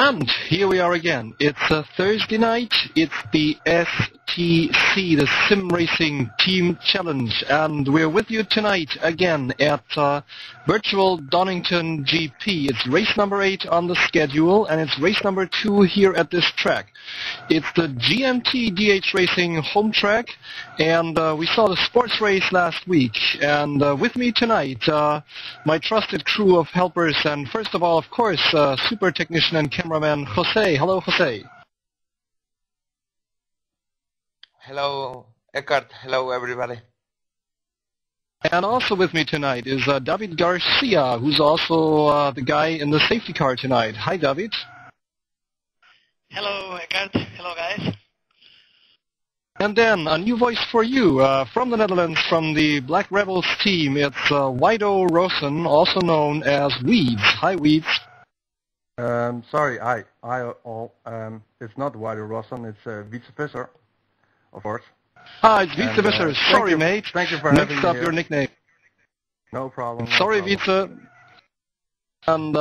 And here we are again. It's a Thursday night. It's the STC, the Sim Racing Team Challenge, and we're with you tonight again at virtual Donington GP. It's race number 8 on the schedule, and it's race number 2 here at this track. It's the GMT-DHR Racing home track, and we saw the sports race last week. And with me tonight, my trusted crew of helpers, and first of all, of course, super technician and cameraman Jose. Hello, Jose. Hello, Eckhart. Hello, everybody. And also with me tonight is David Garcia, who's also the guy in the safety car tonight. Hi, David. Hello, Eckhart. Hello, guys. And then a new voice for you from the Netherlands, from the Black Rebels team. It's Wido Rosen, also known as Weeds. Hi, Weeds. Sorry, it's not Wido Rosen, it's Vice Visor, of course. Hi, it's Vice Visor. Sorry, mate. Thank you for having me. Mixed up your nickname. No problem. Sorry, Vice. And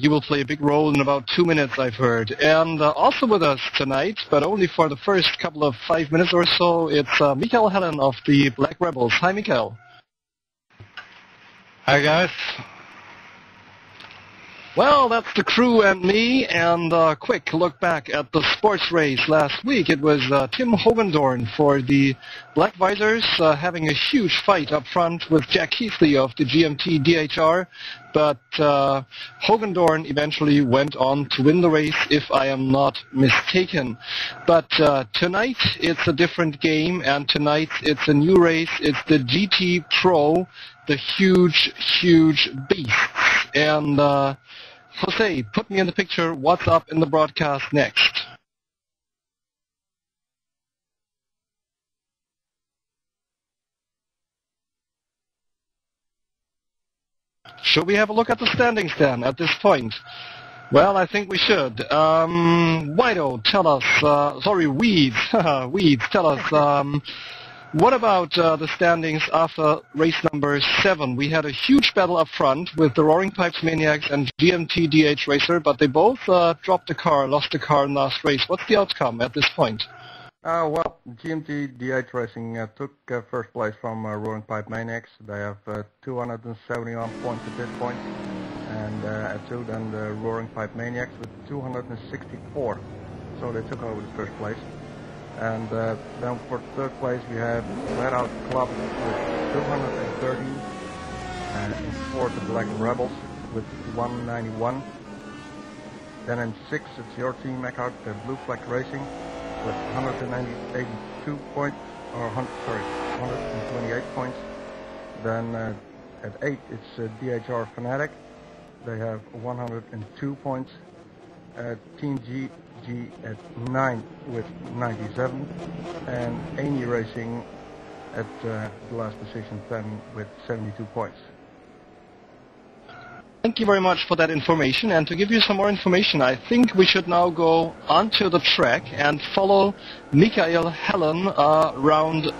you will play a big role in about 2 minutes, I've heard. And also with us tonight, but only for the first couple of 5 minutes or so, it's Mikael Hellén of the Black Rebels. Hi, Mikael. Hi, guys. Well, that's the crew and me, and a quick look back at the sports race last week. It was Tim Hogendoorn for the Black Visors having a huge fight up front with Jack Keithley of the GMT-DHR, but Hogendoorn eventually went on to win the race, if I am not mistaken. But tonight it's a different game, and tonight it's a new race. It's the GTPro, the huge, huge beasts. And Jose, put me in the picture. What's up in the broadcast next? Should we have a look at the standings then at this point? Well, I think we should. Wido, tell us, sorry, Weeds, Weeds, tell us, what about the standings after race number 7? We had a huge battle up front with the Roaring Pipes Maniacs and GMT-DH Racer, but they both dropped the car, lost the car in last race. What's the outcome at this point? Well, GMT-DH Racing took first place from Roaring Pipe Maniacs. They have 271 points at this point, and at 2 then the Roaring Pipe Maniacs with 264. So they took over the first place. And then for third place we have FlatOut Club with 230, and in fourth the Black Rebels with 191. Then in sixth it's your team, Eckhart, the Blue Flag Racing with 182 points, or 128 points. Then at 8 it's DHR Fanatic. They have 102 points. Team GG at 9 with 97, and Amy Racing at the last position 10 with 72 points. Thank you very much for that information, and to give you some more information, I think we should now go onto the track and follow Mikael Hellén around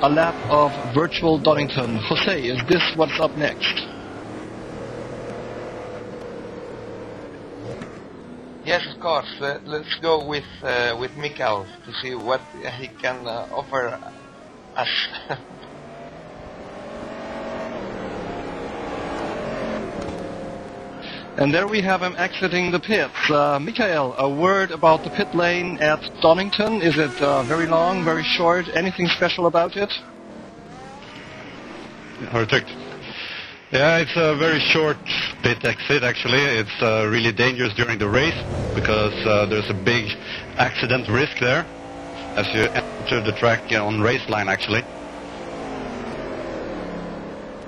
a lap of virtual Donington. Jose, is this what's up next? Yes, of course. Let's go with Mikael to see what he can offer us. And there we have him exiting the pits. Mikael, a word about the pit lane at Donington. Is it very long, very short? Anything special about it? Perfect. Yeah, it's a very short pit exit actually. It's really dangerous during the race because there's a big accident risk there as you enter the track on race line actually.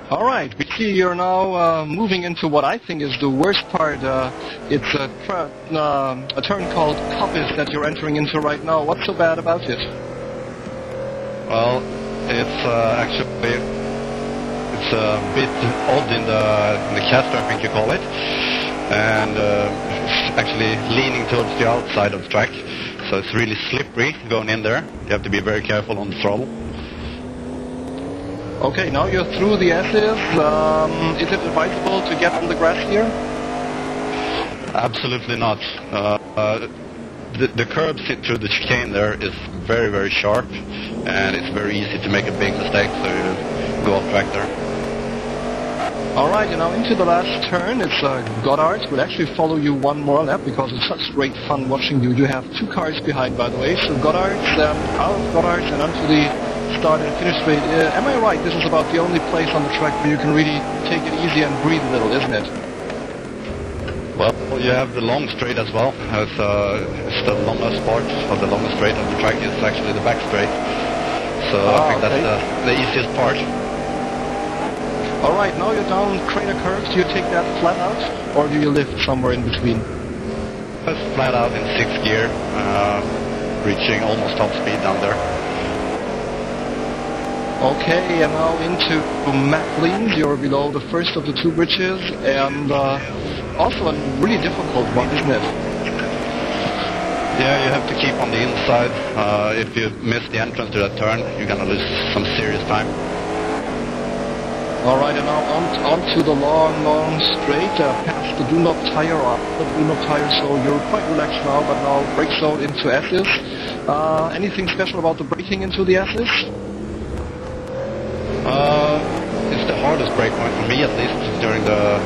All right, we see you're now moving into what I think is the worst part. It's a turn called Coppice that you're entering into right now. What's so bad about it? Well, it's actually it's a bit odd in the cast, I think you call it, and it's actually leaning towards the outside of the track, so it's really slippery going in there. You have to be very careful on the throttle. Okay, now you're through the S's. Is it advisable to get on the grass here? Absolutely not. The curb through the chicane there is very, very sharp, and it's very easy to make a big mistake, so you go off track there. Alright, you're now into the last turn. It's Goddard. We'll actually follow you one more lap because it's such great fun watching you. You have 2 cars behind, by the way. So Goddard, out of Goddard and onto the start and finish straight. Am I right? This is about the only place on the track where you can really take it easy and breathe a little, isn't it? Well, you have the long straight as well. It's the longest part of the longest straight of the track is actually the back straight. So I think that's the easiest part. Alright, now you're down crater curves. Do you take that flat out, or do you lift somewhere in between? It's flat out in 6th gear, reaching almost top speed down there. Okay, and now into McLean's. You're below the first of the 2 bridges, and also a really difficult one, isn't it? Yeah, you have to keep on the inside. If you miss the entrance to that turn, you're gonna lose some serious time. Alright, and now onto the long straight, past the do-not tire off the do-not tire, so you're quite relaxed now, but now brake zone into S's. Anything special about the braking into the S's? It's the hardest brake point for me, at least, during the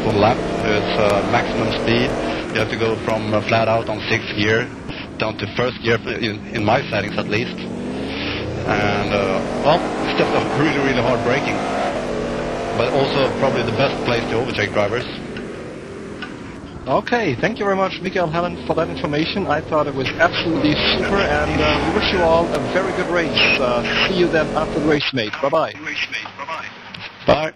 full lap. It's maximum speed. You have to go from flat out on 6th gear down to 1st gear, in my settings at least. And, well, it's just a really, really hard braking. But also probably the best place to overtake drivers. Okay, thank you very much, Mikael Hellén, for that information. I thought it was absolutely super, and we wish you all a very good race. See you then after the race, mate. Bye-bye. Bye.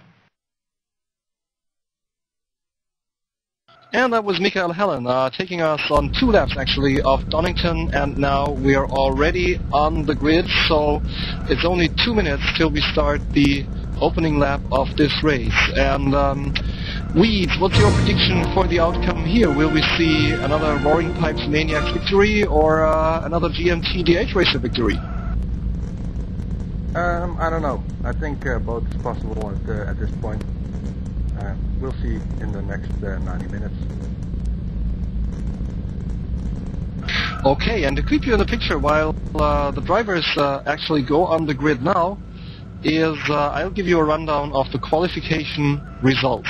And that was Mikael Hellén taking us on 2 laps actually of Donington, and now we are already on the grid, so it's only 2 minutes till we start the opening lap of this race. And Weeds, what's your prediction for the outcome here? Will we see another Roaring Pipes Maniacs victory or another GMT-DH racer victory? I don't know. I think both is possible at this point. We'll see in the next 90 minutes. Okay, and to keep you in the picture while the drivers actually go on the grid now, is I'll give you a rundown of the qualification results.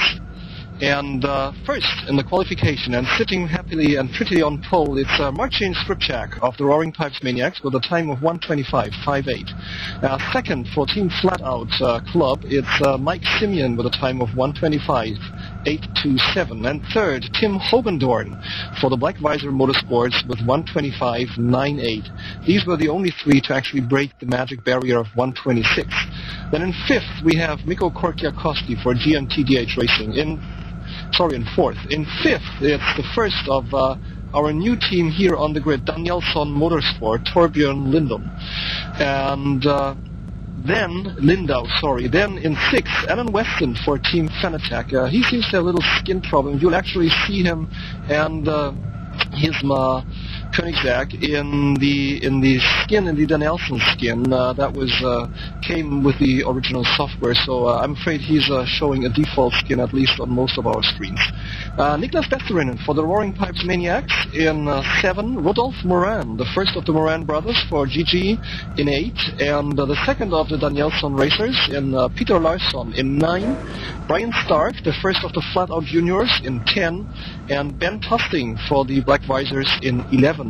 And first in the qualification, and sitting happily and prettily on pole, it's Marcin Skrzypczak of the Roaring Pipes Maniacs with a time of 1:25.58. Second for Team FlatOut Club, it's Mike Simian with a time of 1:25.827. And third, Tim Hogendoorn for the Black Visor Motorsports with 1:25.98. These were the only 3 to actually break the magic barrier of 1:26. Then in fifth, we have Mikko Korkiakoski for GMT-DH Racing. In fourth. In fifth, it's the first of our new team here on the grid, Danielsson Motorsport, Torbjörn Lindau. And then in sixth, Alan Weston for Team Fanatec. He seems to have a little skin problem. You'll actually see him and his Koenigsegg in the skin, in the Danielsson skin, that was came with the original software, so I'm afraid he's showing a default skin at least on most of our screens. Niklas Veterinen for the Roaring Pipes Maniacs in 7, Rodolphe Moran, the first of the Moran brothers for GG in 8, and the second of the Danielsson racers in Peter Larsson in 9, Brian Stark, the first of the FlatOut Juniors in 10, and Ben Tusting for the Black Visors in 11.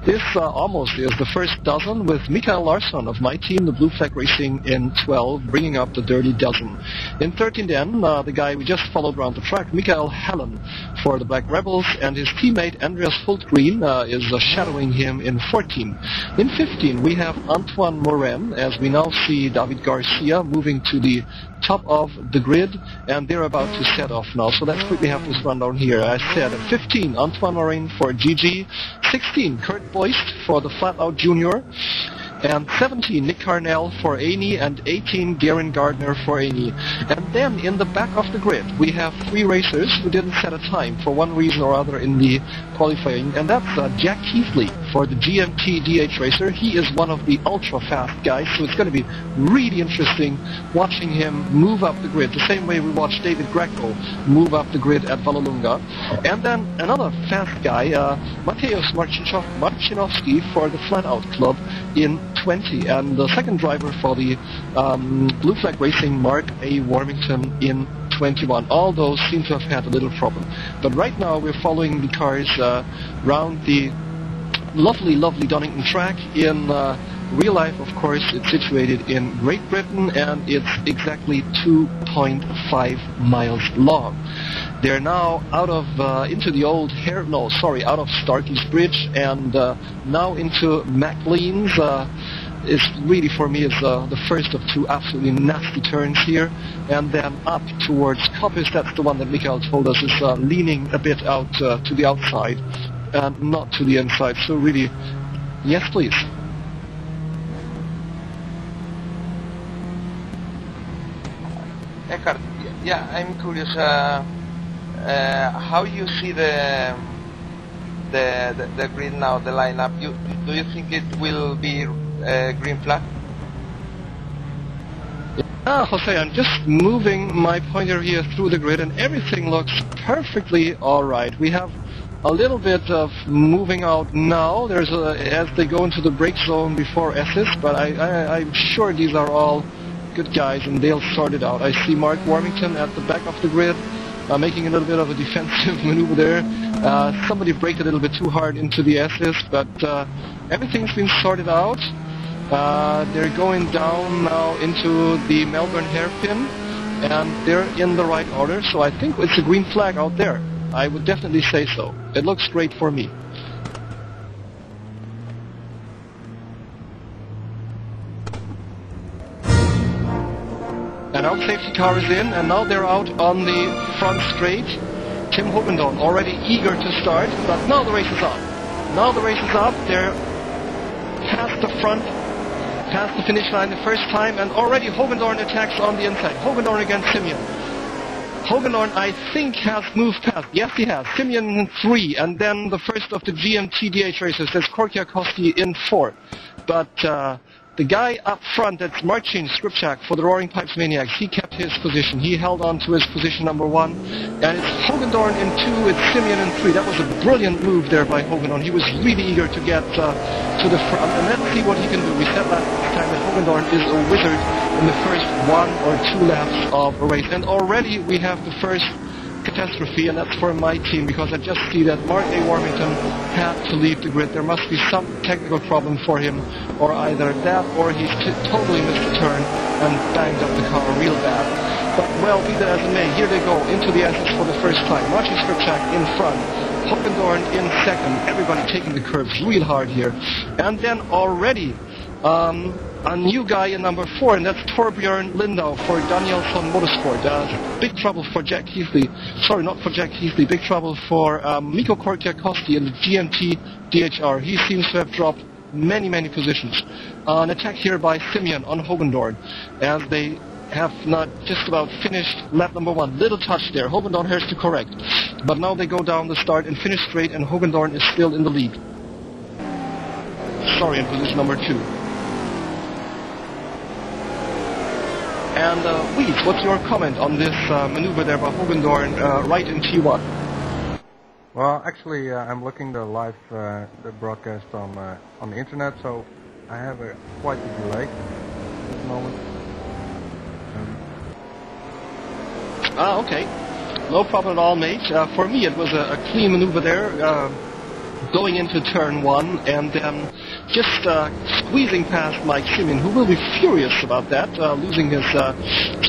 This almost is the first dozen, with Mikael Larsson of my team, the Blue Flag Racing, in 12, bringing up the dirty dozen. In 13 then, the guy we just followed around the track, Mikael Hellén for the Black Rebels, and his teammate Andreas Hultgren is shadowing him in 14. In 15 we have Antoine Morin, as we now see David Garcia moving to the top of the grid, and they're about to set off now, so let's quickly have this rundown here. I said 15, Antoine Morin for GG, 16, Kurt Boyst for the FlatOut Junior, and 17, Nick Carnell for Aney, and 18, Garen Gardner for Aney. And then in the back of the grid we have 3 racers who didn't set a time for one reason or other in the qualifying, and that's Jack Keithley for the GMT-DHR racer. He is one of the ultra-fast guys, so it's going to be really interesting watching him move up the grid, the same way we watched David Greco move up the grid at Vallelunga. And then another fast guy, Mateusz Marcinowski for the FlatOut Club in 20, and the second driver for the Blue Flag Racing, Mark A. Warmington in 21. All those seem to have had a little problem. But right now we're following the cars round the lovely, lovely Donington track. In real life, of course, it's situated in Great Britain, and it's exactly 2.5 miles long. They're now out of into the old out of Starkey's Bridge, and now into MacLean's. Is really, for me, is the first of two absolutely nasty turns here, and then up towards Coppice. That's the one that Mikael told us is leaning a bit out to the outside and not to the inside. So really, yes please. Eckhart, yeah, I'm curious how you see the grid now, the lineup. Do you think it will be green flag? Jose, I'm just moving my pointer here through the grid, and everything looks perfectly alright. We have a little bit of moving out now. There's as they go into the brake zone before S's, but I'm sure these are all good guys and they'll sort it out. I see Mark Warmington at the back of the grid, making a little bit of a defensive maneuver there. Somebody braked a little bit too hard into the S's, but everything's been sorted out. They're going down now into the Melbourne hairpin, and they're in the right order, so I think it's a green flag out there. I would definitely say so. It looks great for me. And now safety car is in, and now they're out on the front straight. Tim Hogendoorn already eager to start, but now the race is up. Now the race is up. They're past the front, past the finish line the first time, and already Hogendoorn attacks on the inside. Hogendoorn against Simian. Hogendoorn, I think, has moved past. Yes, he has. Simian 3, and then the first of the GMT-DHR racers. There's Korkiakoski in 4. But the guy up front, that's Marcin Skrzypczak for the Roaring Pipes Maniacs, he kept his position. He held on to his position number 1. And it's Hogendoorn in 2, it's Simian in 3. That was a brilliant move there by Hogendoorn. He was really eager to get to the front. And let's see what he can do. We said last time that Hogendoorn is a wizard in the first 1 or 2 laps of a race. And already we have the first catastrophe, and that's for my team, because I just see that Mark A. Warmington had to leave the grid. There must be some technical problem for him, or either that or he's totally missed a turn and banged up the car real bad. But well, be that as it may, here they go into the S's for the first time. Marcin Skrzypczak in front, Hogendoorn in second, everybody taking the curves real hard here. And then already a new guy in number 4, and that's Torbjörn Lindau for Donington Motorsport. Big trouble for Jack Keithley. Sorry, not for Jack Keithley. Big trouble for Mikko Korkiakoski in the GMT-DHR. He seems to have dropped many, many positions. An attack here by Simian on Hogendoorn, as they have not just about finished lap number 1. Little touch there. Hogendoorn has to correct. But now they go down the start and finish straight, and Hogendoorn is still in the lead. Sorry, in position number 2. And Weeds, what's your comment on this maneuver there by Hogendoorn right in T1? Well, actually, I'm looking the live the broadcast on the internet, so I have quite a delay at the moment. Okay, no problem at all, mate. For me, it was a clean maneuver there, going into turn 1, and then just squeezing past Mike Simian, who will be furious about that, losing his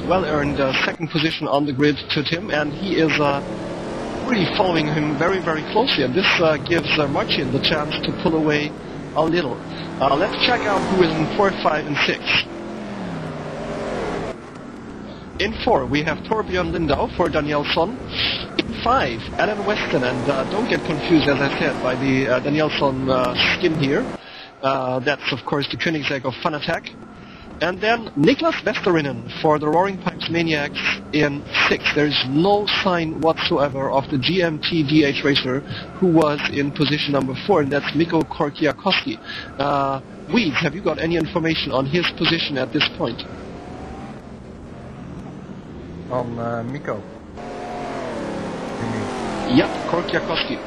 well-earned second position on the grid to Tim, and he is really following him very, very closely, and this gives Marcin the chance to pull away a little. Let's check out who is in 4, 5, and 6. In 4, we have Torbjörn Lindau for Danielsson. In 5, Alan Weston, and don't get confused, as I said, by the Danielsson skin here. That's, of course, the Koenigsegg of Fun Attack. And then Niklas Veterinen for the Roaring Pipes Park's Maniacs in 6th. There's no sign whatsoever of the GMT-DH racer who was in position number 4, and that's Mikko Korkiakowski. Weeds, have you got any information on his position at this point? On Mikko. Yep, Korkiakowski.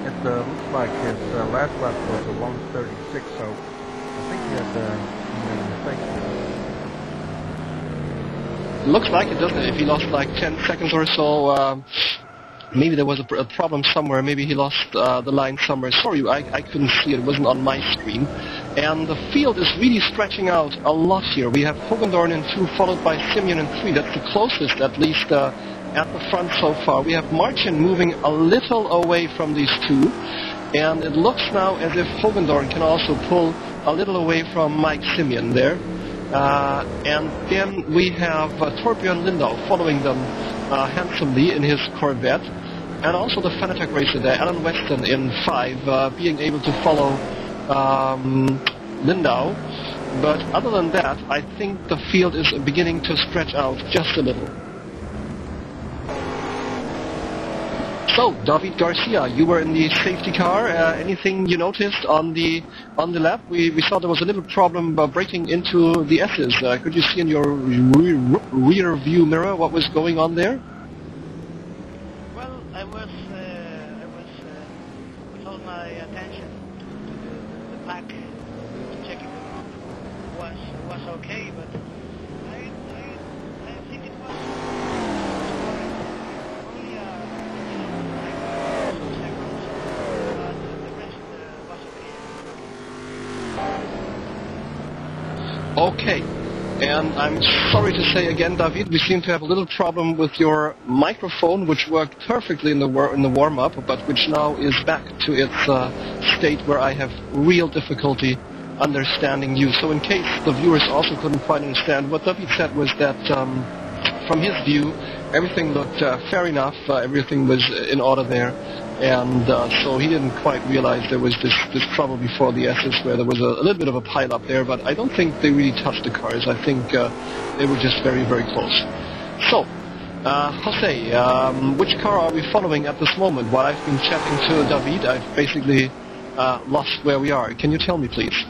It looks like his last lap was a 1:36, so I think he had made a mistake. Looks like it, doesn't it? If he lost like 10 seconds or so, maybe there was a problem somewhere. Maybe he lost the line somewhere. Sorry, I couldn't see it. It wasn't on my screen. And the field is really stretching out a lot here. We have Hogendoorn in 2, followed by Simian in 3. That's the closest, at least, at the front so far. We have Marcin moving a little away from these two. And it looks now as if Hogendoorn can also pull a little away from Mike Simian there. And then we have Torbjörn Lindau following them handsomely in his Corvette, and also the Fanatec racer there, Alan Weston in 5, being able to follow Lindau. But other than that, I think the field is beginning to stretch out just a little. So, David Garcia, you were in the safety car. Anything you noticed on the lap? We saw there was a little problem breaking into the S's. Could you see in your rear view mirror what was going on there? Well, I was with all my attention to the pack, checking it was okay, but I think it was only some seconds, but the rest was okay. Okay. And I'm sorry to say again, David, we seem to have a little problem with your microphone, which worked perfectly in the warm-up, but which now is back to its state where I have real difficulty understanding you. So in case the viewers also couldn't quite understand, what David said was that from his view, everything looked fair enough, everything was in order there, and so he didn't quite realize there was this trouble before the S's where there was a little bit of a pile-up there, but I don't think they really touched the cars. I think they were just very, very close. So, Jose, which car are we following at this moment? While I've been chatting to David, I've basically lost where we are. Can you tell me, please?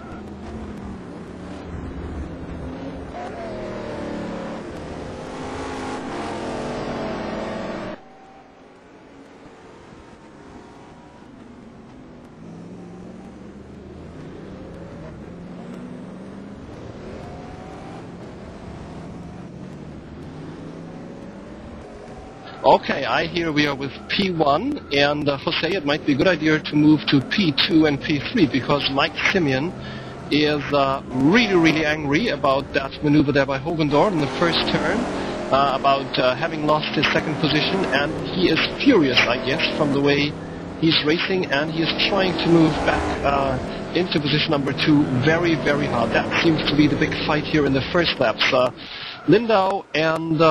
Okay, I hear we are with P1, and Jose, it might be a good idea to move to P2 and P3, because Mike Simian is really, really angry about that maneuver there by Hogendoorn in the first turn, about having lost his second position, and he is furious, I guess, from the way he's racing, and he is trying to move back into position number 2 very, very hard. That seems to be the big fight here in the first laps. Lindau and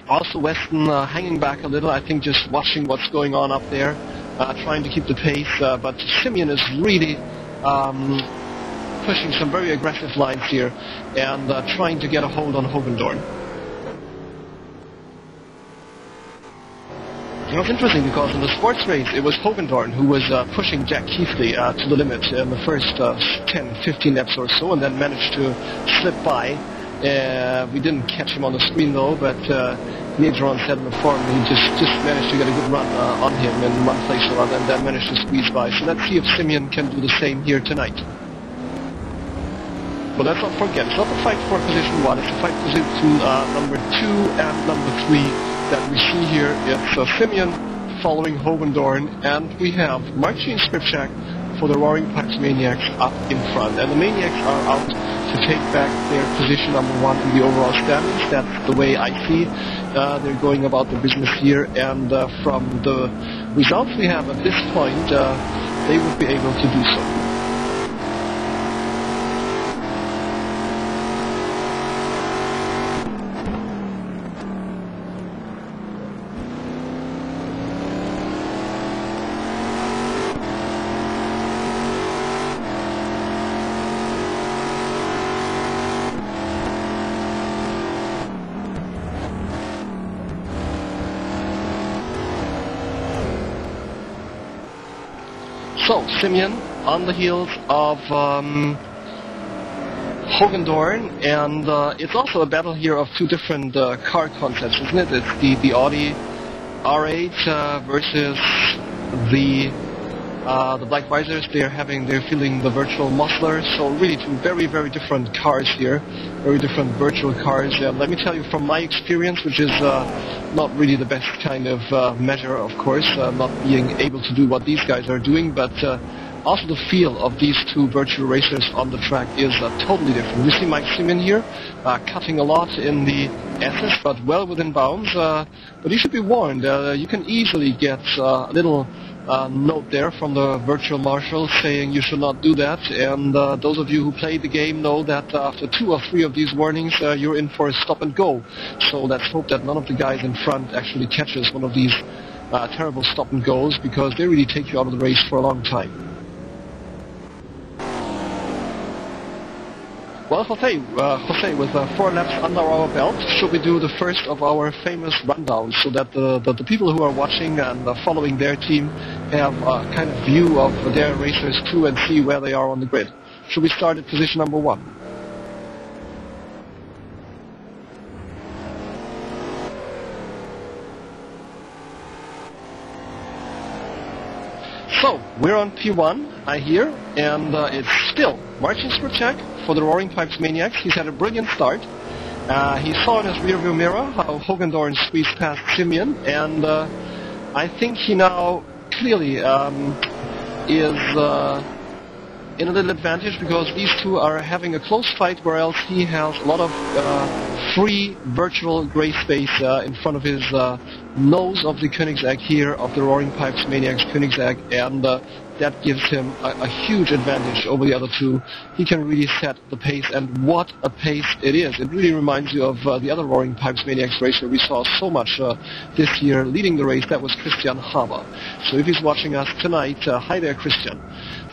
also Weston hanging back a little, I think just watching what's going on up there, trying to keep the pace, but Simian is really pushing some very aggressive lines here and trying to get a hold on Hogendoorn. You know, it's interesting because in the sports race it was Hogendoorn who was pushing Jack Keithley to the limit in the first 10-15 laps or so, and then managed to slip by. We didn't catch him on the screen though, but later on said in the forum he just managed to get a good run on him in one place or other, and then managed to squeeze by. So let's see if Simian can do the same here tonight. But let's not forget, it's not the fight for position 1, it's the fight for position number 2 and number 3 that we see here. It's Simian following Hogendoorn, and we have Marcin Skrzypczak for the Roaring Pipes Maniacs up in front. And the Maniacs are out to take back their position number 1 in the overall standings. That's the way I see they're going about the business here, and from the results we have at this point, they would be able to do so. So, Simian on the heels of Hogendoorn, and it's also a battle here of two different car concepts, isn't it? It's the Audi R8 versus the Black Visors. They're feeling the virtual muscler, so really two very, very different cars here, very different virtual cars. Let me tell you from my experience, which is not really the best kind of measure, of course, not being able to do what these guys are doing, but also the feel of these two virtual racers on the track is totally different. We see Mike Simian here cutting a lot in the S's, but well within bounds. But you should be warned, you can easily get a little note there from the virtual marshal saying you should not do that, and those of you who play the game know that after 2 or 3 of these warnings you're in for a stop and go. So let's hope that none of the guys in front actually catches one of these terrible stop and goes, because they really take you out of the race for a long time. Well, Jose, with 4 laps under our belt, should we do the first of our famous rundowns so that the people who are watching and following their team have a kind of view of their racers too and see where they are on the grid? Should we start at position number 1? So, we're on P1, I hear, and it's still Marcin Skrzypczak for the Roaring Pipes Maniacs. He's had a brilliant start. He saw in his rearview mirror how Hogendoorn squeezed past Simian, and I think he now clearly is in a little advantage, because these two are having a close fight, where else he has a lot of free virtual gray space in front of his nose of the Koenigsegg here, of the Roaring Pipes Maniacs Koenigsegg, and that gives him a huge advantage over the other two. He can really set the pace, and what a pace it is. It really reminds you of the other Roaring Pipes Maniacs racer we saw so much this year leading the race. That was Christian Haber. So if he's watching us tonight, hi there, Christian.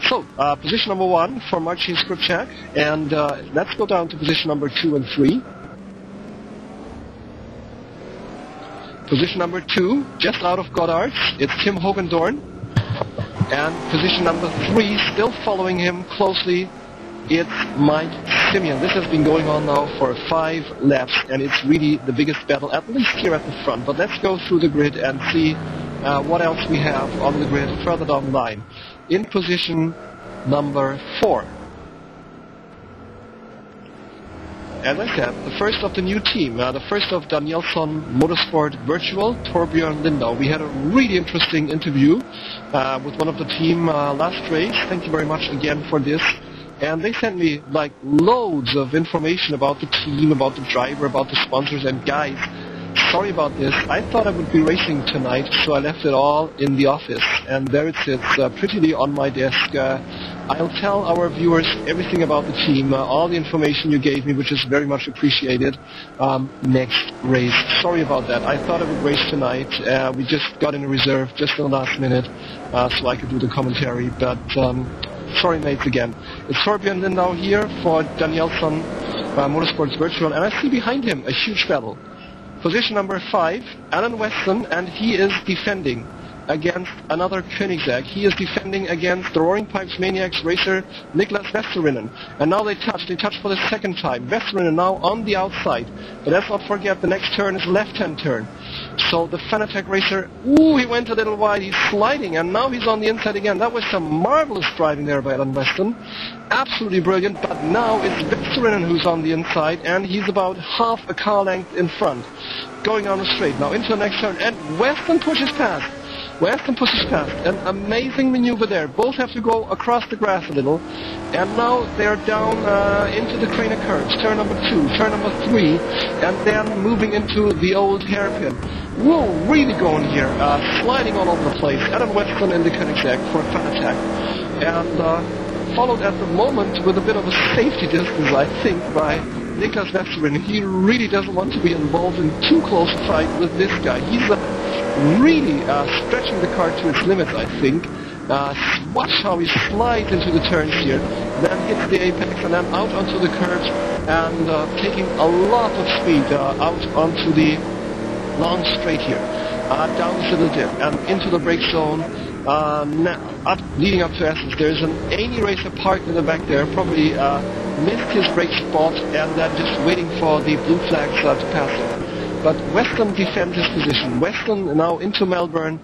So, position number 1 for Marcin Skrzypczak, and let's go down to position number 2 and 3. Position number 2, just out of Goddard's, it's Tim Hogendoorn. And position number 3, still following him closely, it's Mike Simian. This has been going on now for 5 laps, and it's really the biggest battle, at least here at the front. But let's go through the grid and see what else we have on the grid further down the line. In position number 4, as I said, the first of the new team, the first of Danielsson Motorsport Virtual, Torbjörn Lindau. We had a really interesting interview with one of the team last race. Thank you very much again for this. And they sent me like loads of information about the team, about the driver, about the sponsors, and guys, sorry about this. I thought I would be racing tonight, so I left it all in the office, and there it sits prettily on my desk. I'll tell our viewers everything about the team, all the information you gave me, which is very much appreciated, next race. Sorry about that. I thought I would race tonight. We just got in a reserve just in the last minute, so I could do the commentary, but sorry mates again. It's Torbjörn Lindau here for Danielsson Motorsports Virtual, and I see behind him a huge battle. Position number 5, Alan Weston, and he is defending against another Koenigsegg. He is defending against the Roaring Pipes Maniacs racer Niklas Veterinen. And now they touch for the second time. Veterinen now on the outside. But let's not forget the next turn is a left-hand turn. So the Fanatec racer, ooh, he went a little wide, he's sliding, and now he's on the inside again. That was some marvelous driving there by Alan Weston. Absolutely brilliant, but now it's Veterinen who's on the inside, and he's about half a car length in front. Going down the straight, now into the next turn, and Weston pushes past. An amazing maneuver there. Both have to go across the grass a little, and now they're down into the Craner curves. Turn number 2, turn number 3, and then moving into the old hairpin. Whoa, really going here, sliding all over the place. Adam Weston in the Koenigsegg for Fanatec, and followed at the moment with a bit of a safety distance, I think, by Niklas Veterinen. He really doesn't want to be involved in too close a fight with this guy. He's really stretching the car to its limits, I think. Watch how he slides into the turns here, then hits the apex, and then out onto the curves, and taking a lot of speed out onto the long straight here. Down this little dip, and into the brake zone, leading up to Essence, there's an Aney racer parked in the back there, probably missed his brake spot and then just waiting for the blue flags to pass him. But Weston defends his position. Weston now into Melbourne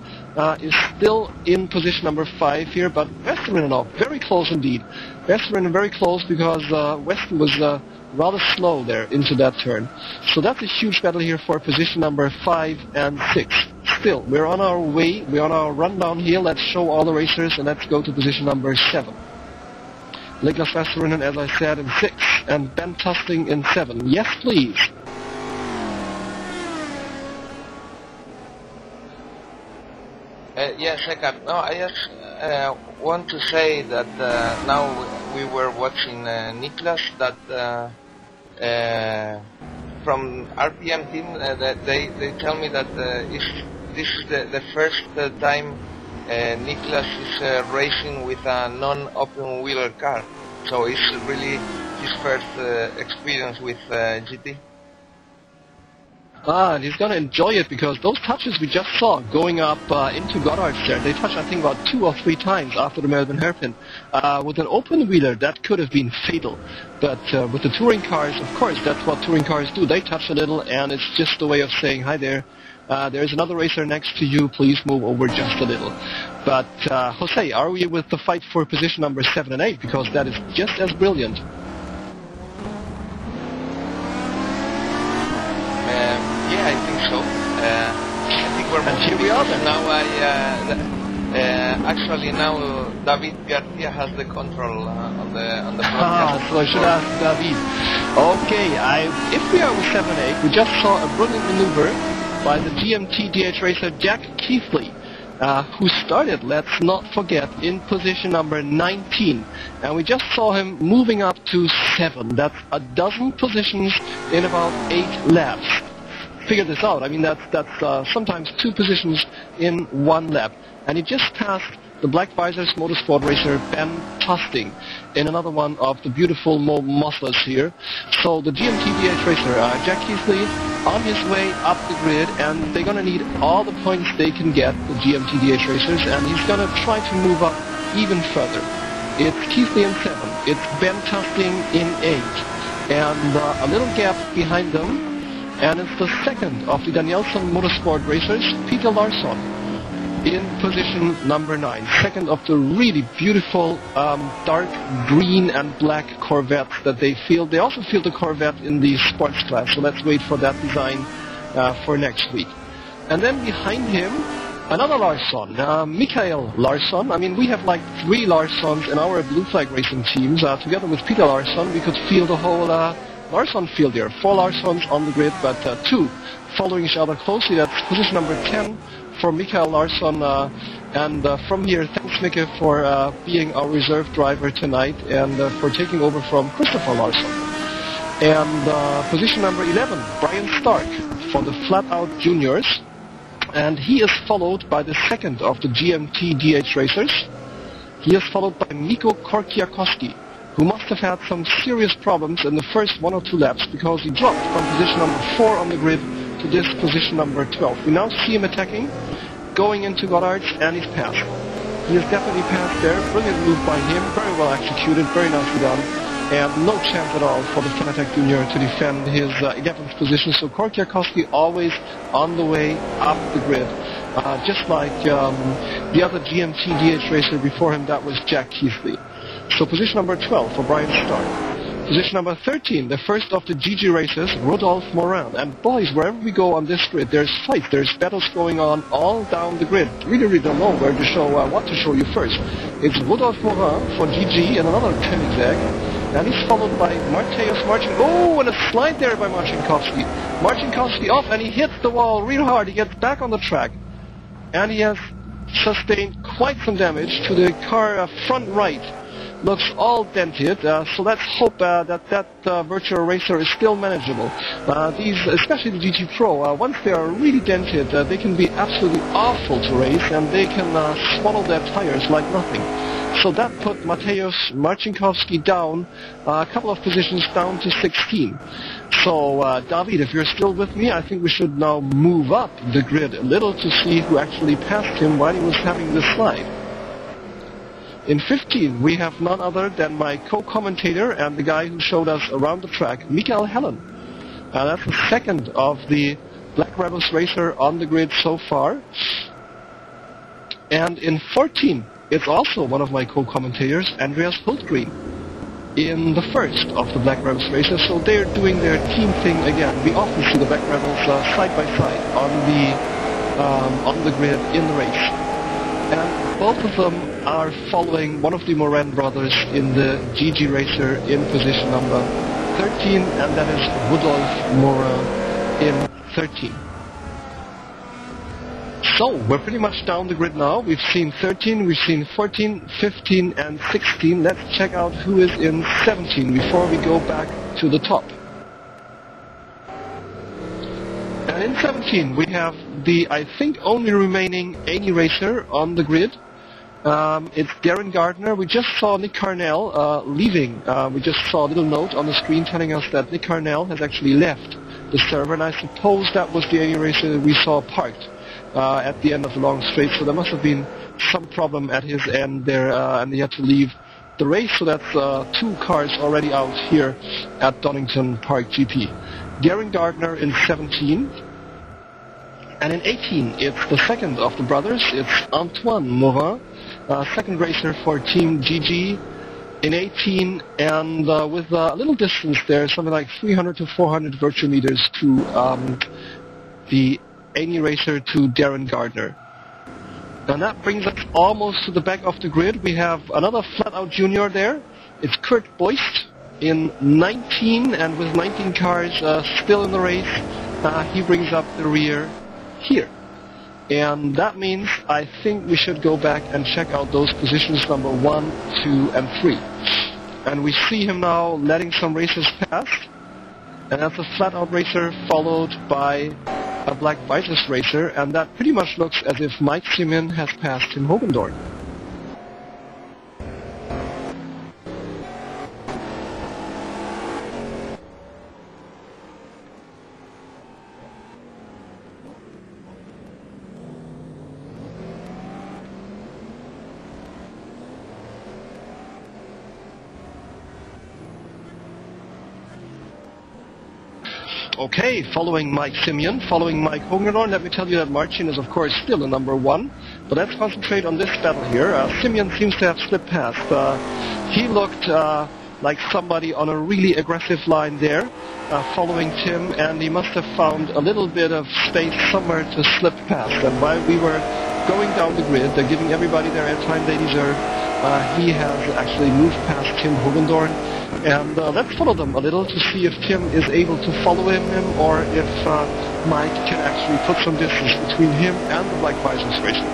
is still in position number 5 here, but Veterinen now very close indeed. Veterinen very close because Weston was rather slow there into that turn. So that's a huge battle here for position number 5 and 6. Still, we're on our way, we're on our rundown here. Let's show all the racers and let's go to position number 7. Niklas Veterinen, as I said, in 6 and Ben Tusting in 7. Yes, please. Yes, I can. No, I just want to say that now we were watching Niklas, that from RPM team, that they tell me that this is the first time Niklas is racing with a non-open wheeler car. So it's really his first experience with GT. And he's going to enjoy it because those touches we just saw going up into Goddard's there, they touched I think about 2 or 3 times after the Melbourne hairpin. With an open wheeler, that could have been fatal. But with the touring cars, of course, that's what touring cars do. They touch a little and it's just a way of saying, hi there, there's another racer next to you, please move over just a little. But Jose, are we with the fight for position number 7 and 8? Because that is just as brilliant. Yeah, I think so. I think we're moving. Here we are then. Now actually now David Garcia has the control on the broadcast. So I should ask David. Okay, if we are with 7-8, we just saw a brilliant maneuver by the GMT-DHR racer Jack Keithley, who started, let's not forget, in position number 19. And we just saw him moving up to 7. That's a dozen positions in about 8 laps. Figure this out. I mean, that's sometimes 2 positions in 1 lap. And he just passed the Black Visor Motorsport racer Ben Tusting in another one of the beautiful musclers here. So the GMT-DHR racer, Jack Keithley, on his way up the grid, and they're going to need all the points they can get, the GMT-DHR racers, and he's going to try to move up even further. It's Keithley in 7, it's Ben Tusting in 8, and a little gap behind them. And it's the second of the Danielsson Motorsport racers, Peter Larsson, in position number 9. Second of the really beautiful dark green and black Corvettes that they field. They also field the Corvette in the sports class, so let's wait for that design for next week. And then behind him, another Larsson, Mikael Hellén. I mean, we have like 3 Larssons in our blue flag racing teams. Together with Peter Larsson, we could field the whole Larsson field here. 4 Larssons on the grid, but 2 following each other closely. That's position number 10 for Mikael Larsson. And from here, thanks Mikael for being our reserve driver tonight and for taking over from Christopher Larsson. And position number 11, Brian Stark for the FlatOut Juniors. And he is followed by the second of the GMT-DHR racers. He is followed by Mikko Korkiakowski, who must have had some serious problems in the first 1 or 2 laps because he dropped from position number 4 on the grid to this position number 12. We now see him attacking, going into Goddard's, and he's passed. He has definitely passed there. Brilliant move by him, very well executed, very nicely done, and no chance at all for the Fanatec Junior to defend his 11th position. So Korkiakowski always on the way up the grid, just like the other GMT-DHR racer before him, that was Jack Keithley. So position number 12 for Brian Stark. Position number 13, the first of the GG races, Rodolphe Morin. And boys, wherever we go on this grid, there's fights, there's battles going on all down the grid. Really don't know where to show, what to show you first. It's Rodolphe Morin for GG and another Koenigsegg. And he's followed by Marcin. Oh, and a slide there by Marcin Skrzypczak off, and he hits the wall real hard. He gets back on the track. And he has sustained quite some damage to the car front right. looks all dented, so let's hope that virtual racer is still manageable. These, especially the GTPro, once they are really dented, they can be absolutely awful to race, and they can swallow their tires like nothing. So that put Mateusz Marcinkowski down a couple of positions down to 16. So David, if you're still with me, I think we should now move up the grid a little to see who actually passed him while he was having this slide. In 15, we have none other than my co-commentator and the guy who showed us around the track, Mikael Hellén. That's the second of the Black Rebels racer on the grid so far. And in 14, it's also one of my co-commentators, Andreas Hultgren, in the first of the Black Rebels races. So they're doing their team thing again. We often see the Black Rebels side by side on the grid in the race. And both of them are following one of the Moran brothers in the GG racer in position number 13, and that is Rudolf Moran in 13. So, we're pretty much down the grid now. We've seen 13, we've seen 14, 15, and 16. Let's check out who is in 17 before we go back to the top. And in 17, we have the, I think, only remaining ANY racer on the grid. It's Darren Gardner. We just saw Nick Carnell leaving. We just saw a little note on the screen telling us that Nick Carnell has actually left the server, and I suppose that was the ANY racer that we saw parked at the end of the long straight, so there must have been some problem at his end there, and he had to leave the race, so that's 2 cars already out here at Donington Park GP. Darren Gardner in 17, and in 18 it's the second of the brothers, it's Antoine Morin, second racer for Team GG in 18, and with a little distance there, something like 300 to 400 virtual meters to the ANY racer to Darren Gardner. And that brings us almost to the back of the grid. We have another FlatOut junior there. It's Kurt Boyst in 19, and with 19 cars still in the race, he brings up the rear here. And that means I think we should go back and check out those positions number 1, 2, and 3. And we see him now letting some racers past. And that's a FlatOut racer followed by a Black Visor racer, and that pretty much looks as if Mike Simian has passed him Hogendoorn. Okay, following Mike Simian, following Mike Hogendoorn, let me tell you that Marcin is of course still in number 1, but let's concentrate on this battle here. Simian seems to have slipped past. He looked like somebody on a really aggressive line there, following Tim, and he must have found a little bit of space somewhere to slip past. And while we were going down the grid, they're giving everybody their airtime they deserve, he has actually moved past Tim Hogendoorn. And let's follow them a little to see if Tim is able to follow him, or if Mike can actually put some distance between him and the Black Visor racer.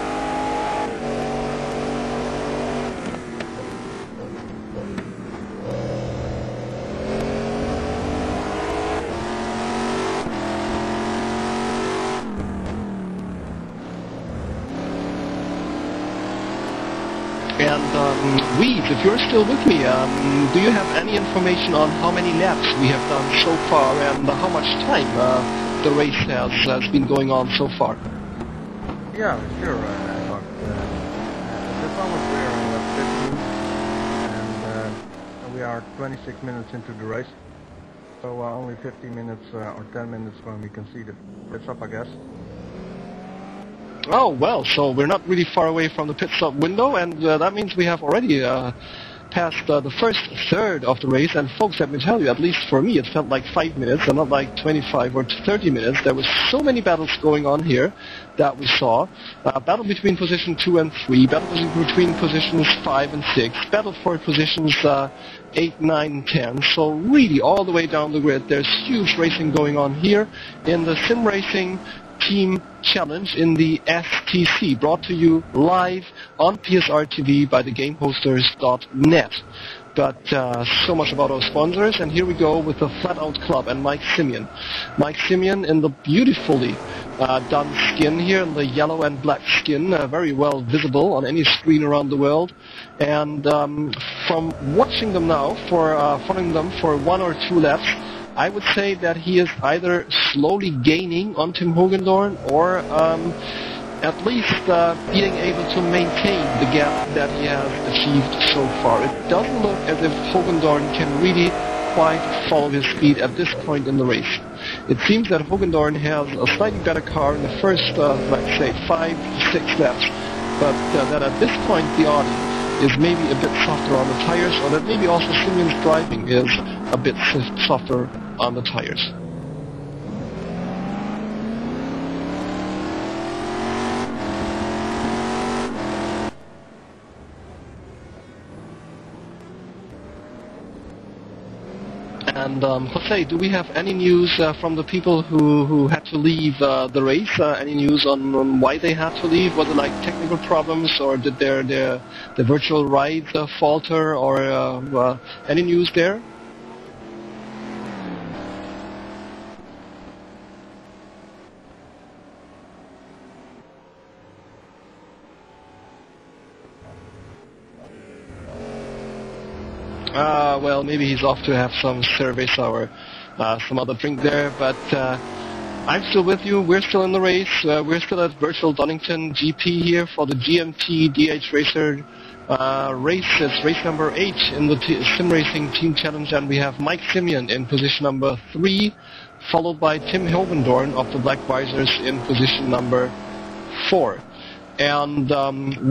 And Weed, if you're still with me, do you have any information on how many laps we have done so far, and how much time the race has been going on so far? Yeah, sure. At this moment we are in 15, and we are 26 minutes into the race. So only 15 minutes or 10 minutes when we can see the pit stop, I guess. Oh, well, so we're not really far away from the pit stop window, and that means we have already passed the first third of the race. And folks, let me tell you, at least for me, it felt like 5 minutes and not like 25 or 30 minutes. There was so many battles going on here that we saw. Battle between position 2 and 3, battle between positions 5 and 6, battle for positions 8, 9, 10. So really all the way down the grid, there's huge racing going on here. In the sim racing, Team Challenge in the STC, brought to you live on PSR TV by thegameposters.net. But so much about our sponsors, and here we go with the FlatOut Club and Mike Simian. Mike Simian in the beautifully done skin here, in the yellow and black skin, very well visible on any screen around the world. And from watching them now, following them for 1 or 2 laps, I would say that he is either slowly gaining on Tim Hogendoorn or at least being able to maintain the gap that he has achieved so far. It doesn't look as if Hogendoorn can really quite follow his speed at this point in the race. It seems that Hogendoorn has a slightly better car in the first, let's say, 5 to 6 laps, but that at this point the Audi is maybe a bit softer on the tires, or that maybe also Simian's driving is a bit softer on the tires. And Jose, do we have any news from the people who had to leave the race? Any news on why they had to leave? Was it like technical problems, or did their virtual rides falter, or any news there? Well, maybe he's off to have some cerveza or some other drink there, but I'm still with you. We're still in the race. We're still at virtual Donington GP here for the GMT-DHR race. It's race number 8 in the Sim Racing Team Challenge, and we have Mike Simian in position number 3, followed by Tim Hogendoorn of the Black Visors in position number 4. And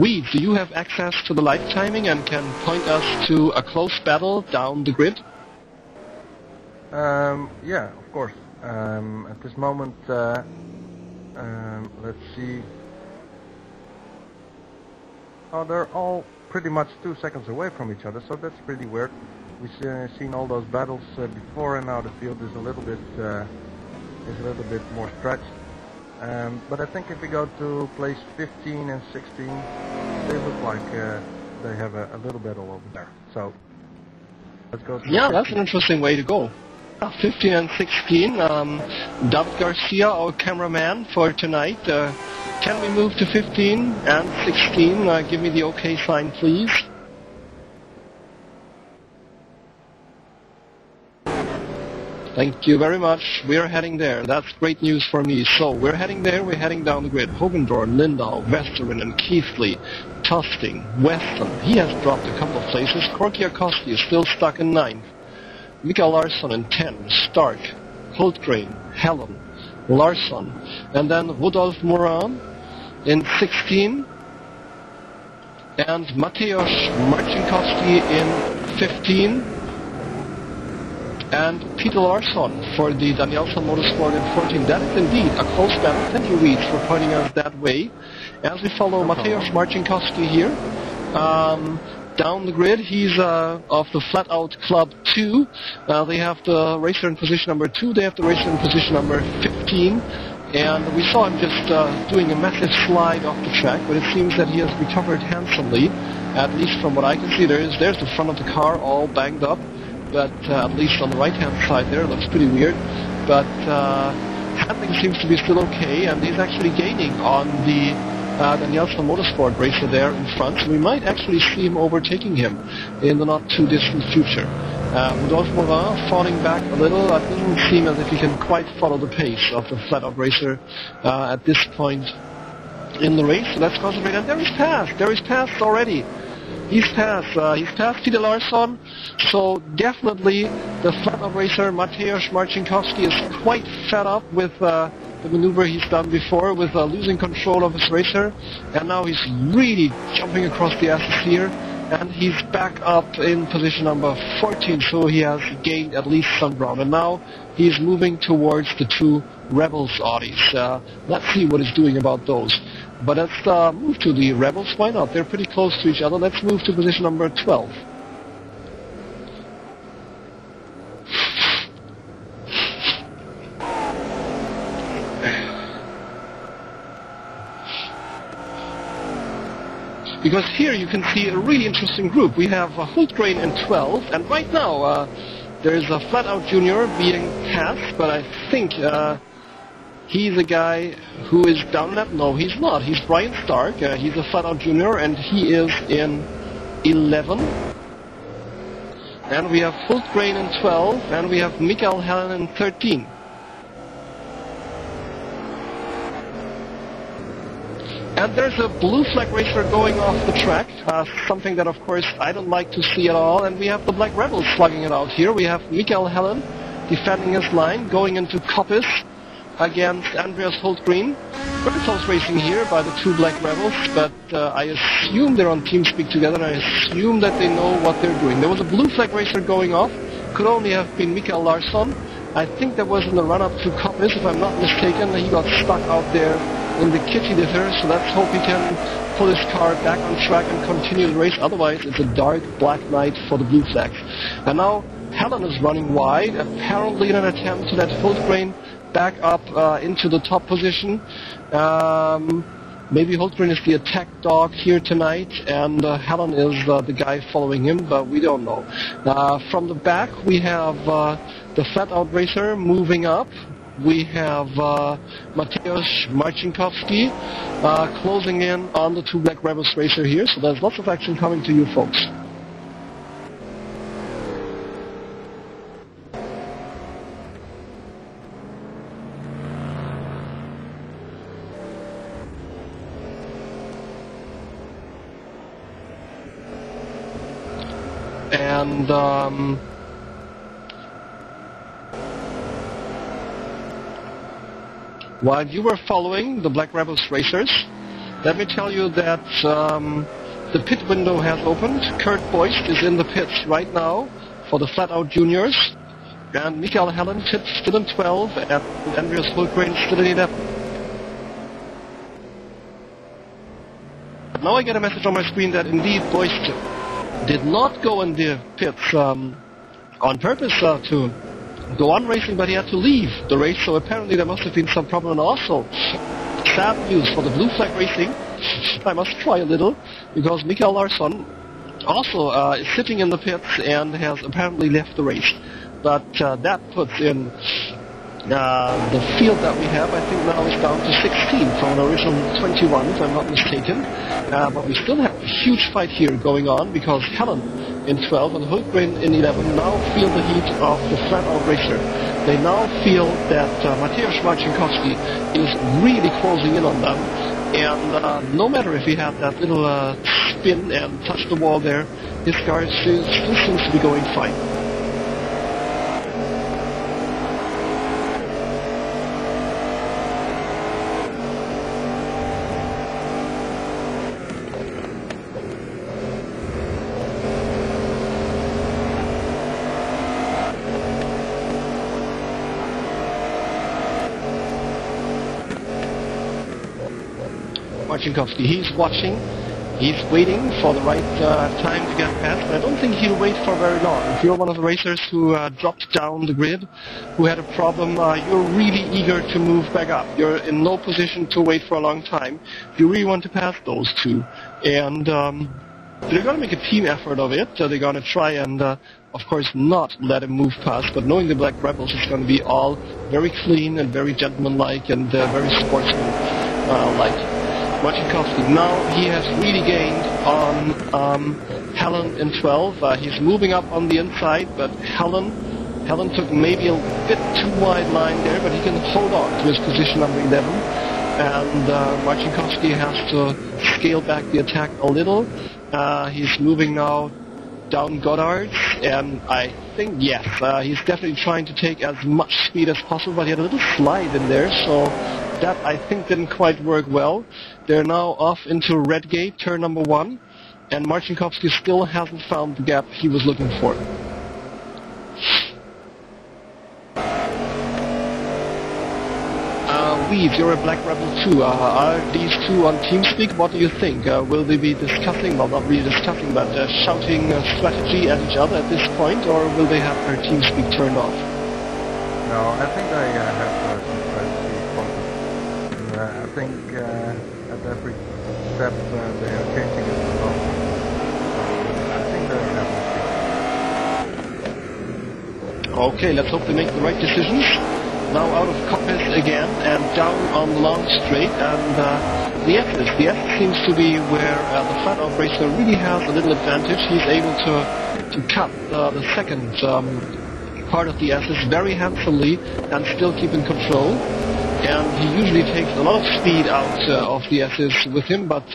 Weeds, do you have access to the live timing and can point us to a close battle down the grid? Yeah, of course. At this moment, let's see. Oh, they're all pretty much 2 seconds away from each other, so that's pretty weird. We've seen all those battles before, and now the field is a little bit more stretched. But I think if we go to place 15 and 16, they look like they have a little battle over there. So let's go to 15. That's an interesting way to go. 15 and 16. David Garcia, our cameraman for tonight. Can we move to 15 and 16? Give me the OK sign, please. Thank you very much. We're heading there. That's great news for me. So we're heading there. We're heading down the grid. Hogendoorn, Lindau, Veterinen, Keithley, Tusting, Weston. He has dropped a couple of places. Corky Akoski is still stuck in 9th. Mikael Larsson in 10. Stark, Hultgren, Hellén, Larsson. And then Rudolf Moran in 16. And Mateusz Marcinkowski in 15. And Peter Larsson for the Donington Motorsport in 14. That is indeed a close battle. Thank you, Weeds, for pointing us that way. As we follow Mateusz Marcinkowski here, down the grid, he's of the FlatOut Club 2. They have the racer in position number 2. They have the racer in position number 15. And we saw him just doing a massive slide off the track, but it seems that he has recovered handsomely, at least from what I can see. There's the front of the car all banged up. But at least on the right-hand side there, it looks pretty weird. But handling seems to be still okay, and he's actually gaining on the Donington Motorsport racer there in front. So we might actually see him overtaking him in the not-too-distant future. Rudolf Morin falling back a little. It doesn't seem as if he can quite follow the pace of the FlatOut racer at this point in the race. So let's concentrate. And there he's passed. There he's passed already. He's passed Peter Larsson, so definitely the FlatOut racer Mateusz Marcinkowski is quite fed up with the maneuver he's done before, with losing control of his racer, and now he's really jumping across the SS here, and he's back up in position number 14, so he has gained at least some ground, and now he's moving towards the 2 Rebels Audis. Let's see what he's doing about those. But let's move to the Rebels. Why not? They're pretty close to each other. Let's move to position number 12. because here you can see a really interesting group. We have Hultgren in 12, and right now there's a FlatOut Junior being passed, but I think he's a guy who is down that. No, he's not. He's Brian Stark. He's a FlatOut Junior, and he is in 11. And we have Hultgren in 12, and we have Mikael Hellén in 13. And there's a blue flag racer going off the track, something that of course I don't like to see at all, and we have the Black Rebels slugging it out here. We have Mikael Hellén defending his line, going into Coppice against Andreas Hultgren. Very close racing here by the two Black Rebels, but I assume they're on TeamSpeak together, and I assume that they know what they're doing. There was a blue flag racer going off, could only have been Mikael Larsson. I think that was in the run-up to Coppice, if I'm not mistaken. He got stuck out there in the kitty litter, so let's hope he can pull his car back on track and continue the race. Otherwise, it's a dark black night for the blue flags. And now Hellén is running wide, apparently in an attempt to let Hultgren back up into the top position. Maybe Hultgren is the attack dog here tonight, and Hellén is the guy following him, but we don't know. From the back, we have the FlatOut racer moving up. We have Mateusz Marcinkowski closing in on the two Black Rebels racer here, so there's lots of action coming to you folks. And while you were following the Black Rebels racers, let me tell you that the pit window has opened. Kurt Boyst is in the pits right now for the FlatOut Juniors, and Mikael Hellén sits still in 12, and Andreas Hultgren still in 11. Now I get a message on my screen that indeed Boyst did not go in the pits on purpose to go on racing, but he had to leave the race, so apparently there must have been some problem. And also, sad news for the blue flag racing. I must try a little, because Mikael Larsson also is sitting in the pits and has apparently left the race. But that puts in the field that we have, I think now is down to 16 from an original 21, if I'm not mistaken. But we still have a huge fight here going on, because Hellén in 12 and Hultgren in 11 now feel the heat of the FlatOut racer. They now feel that Mateusz Marcinkowski is really closing in on them, and no matter if he had that little spin and touch the wall there, his car still seems to be going fine. Marcinkowski, he's watching, he's waiting for the right time to get past, but I don't think he'll wait for very long. If you're one of the racers who dropped down the grid, who had a problem, you're really eager to move back up. You're in no position to wait for a long time. You really want to pass those two. And they're going to make a team effort of it. They're going to try and, of course, not let him move past, but knowing the Black Rebels, it's going to be all very clean and very gentlemanlike and very sportsman-like. Marcinkowski, now he has really gained on Hellén in 12. He's moving up on the inside, but Hellén took maybe a bit too wide line there, but he can hold on to his position number 11. And Marcinkowski has to scale back the attack a little. He's moving now down Goddard's, and I think, yes, he's definitely trying to take as much speed as possible, but he had a little slide in there, so that I think didn't quite work well. They're now off into Redgate, turn number 1, and Marcinkowski still hasn't found the gap he was looking for. Weave, you're a Black Rebel too. Are these two on TeamSpeak? What do you think? Will they be discussing, well, not really discussing, but shouting strategy at each other at this point, or will they have their TeamSpeak turned off? No, I think they have some strategy. I think at every step they are changing it. Okay, let's hope they make the right decisions. Now out of coppice again and down on the long straight, and the S seems to be where the FlatOut racer really has a little advantage. He's able to cut the second part of the S's very handsomely and still keep in control. And he usually takes a lot of speed out of the S's with him, but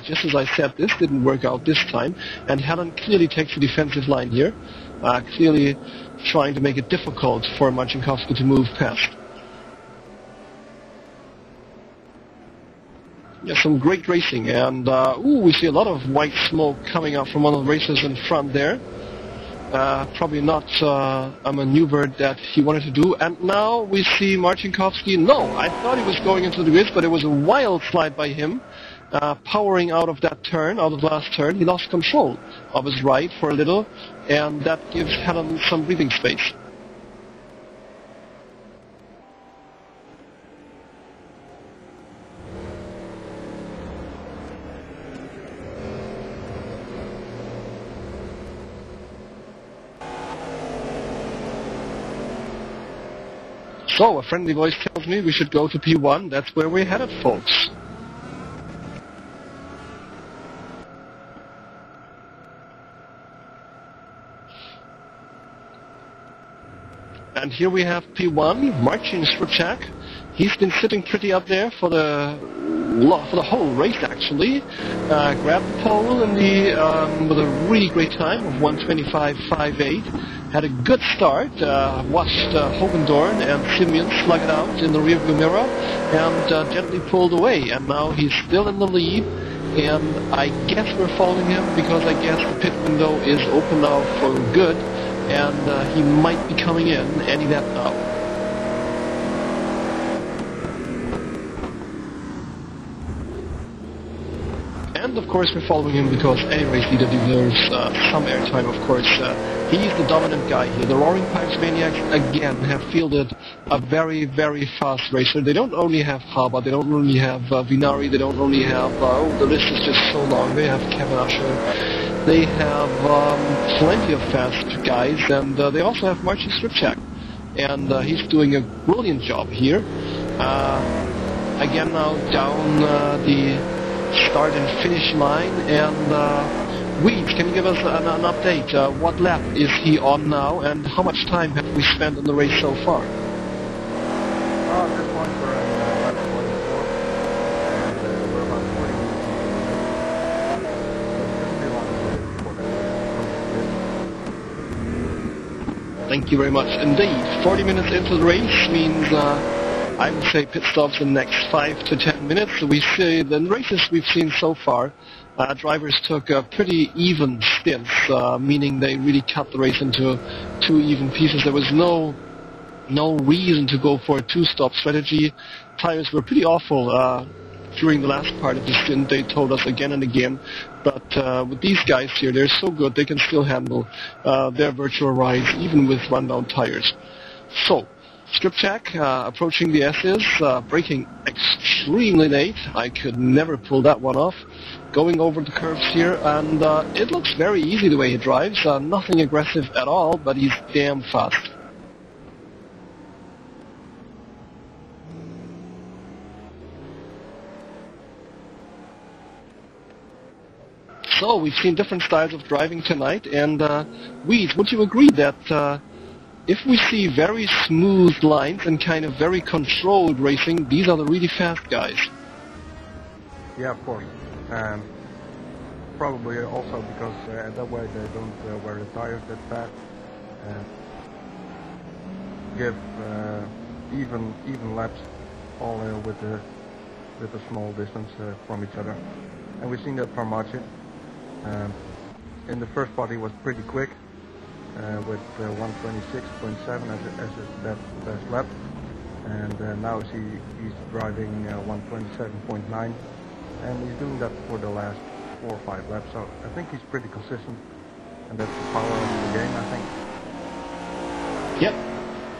just as I said, this didn't work out this time, and Hellén clearly takes the defensive line here, clearly trying to make it difficult for Marcin Skrzypczak to move past. Yeah, some great racing, and we see a lot of white smoke coming up from one of the racers in front there. Probably not a maneuver that he wanted to do. And now we see Marcin Skrzypczak. No, I thought he was going into the grids, but it was a wild slide by him, powering out of that turn, out of the last turn. He lost control of his right for a little, and that gives Hellén some breathing space. So, a friendly voice tells me we should go to P1. That's where we're headed, folks. And here we have P1, Marcin Skrzypczak. He's been sitting pretty up there for the whole race, actually. Grabbed the pole in with a really great time of 1:25.58. Had a good start. Watched Hogendoorn and Simian slug it out in the rearview mirror, and gently pulled away. And now he's still in the lead. And I guess we're following him because I guess the pit window is open now for good. And he might be coming in any minute now. And of course we're following him because any race leader deserves some airtime, of course. He's the dominant guy here. The Roaring Pipes Maniacs, again, have fielded a very, very fast racer. They don't only have Haber, they don't only have Vinari, they don't only have, the list is just so long. They have Kevin Usher. They have plenty of fast guys, and they also have Marcin Skrzypczak. And he's doing a brilliant job here. Again now down the start and finish line, and Weeds, can you give us an update? What lap is he on now, and how much time have we spent in the race so far? At this point we're in lap 24, and we're about 40 minutes. Thank you very much indeed. 40 minutes into the race means I would say pit stops in the next 5 to 10 minutes. So we see the races we've seen so far, drivers took pretty even stints, meaning they really cut the race into 2 even pieces. There was no reason to go for a 2-stop strategy. Tires were pretty awful during the last part of the stint, they told us again and again. But with these guys here, they're so good, they can still handle their virtual rides, even with rundown tires. So, Skrzypczak approaching the S's, braking extremely late. I could never pull that one off. Going over the curves here, and it looks very easy the way he drives. Nothing aggressive at all, but he's damn fast. So, we've seen different styles of driving tonight, and Weeds, would you agree that if we see very smooth lines and kind of very controlled racing, these are the really fast guys? Yeah, of course. Probably also because that way they don't wear the tires that fast, and give even laps, all with a small distance from each other. And we've seen that from Marcin. In the first part he was pretty quick, with 1:26.7 as his best lap, and now he's driving 1:27.9, and he's doing that for the last 4 or 5 laps. So I think he's pretty consistent, and that's the power of the game, I think. Yep.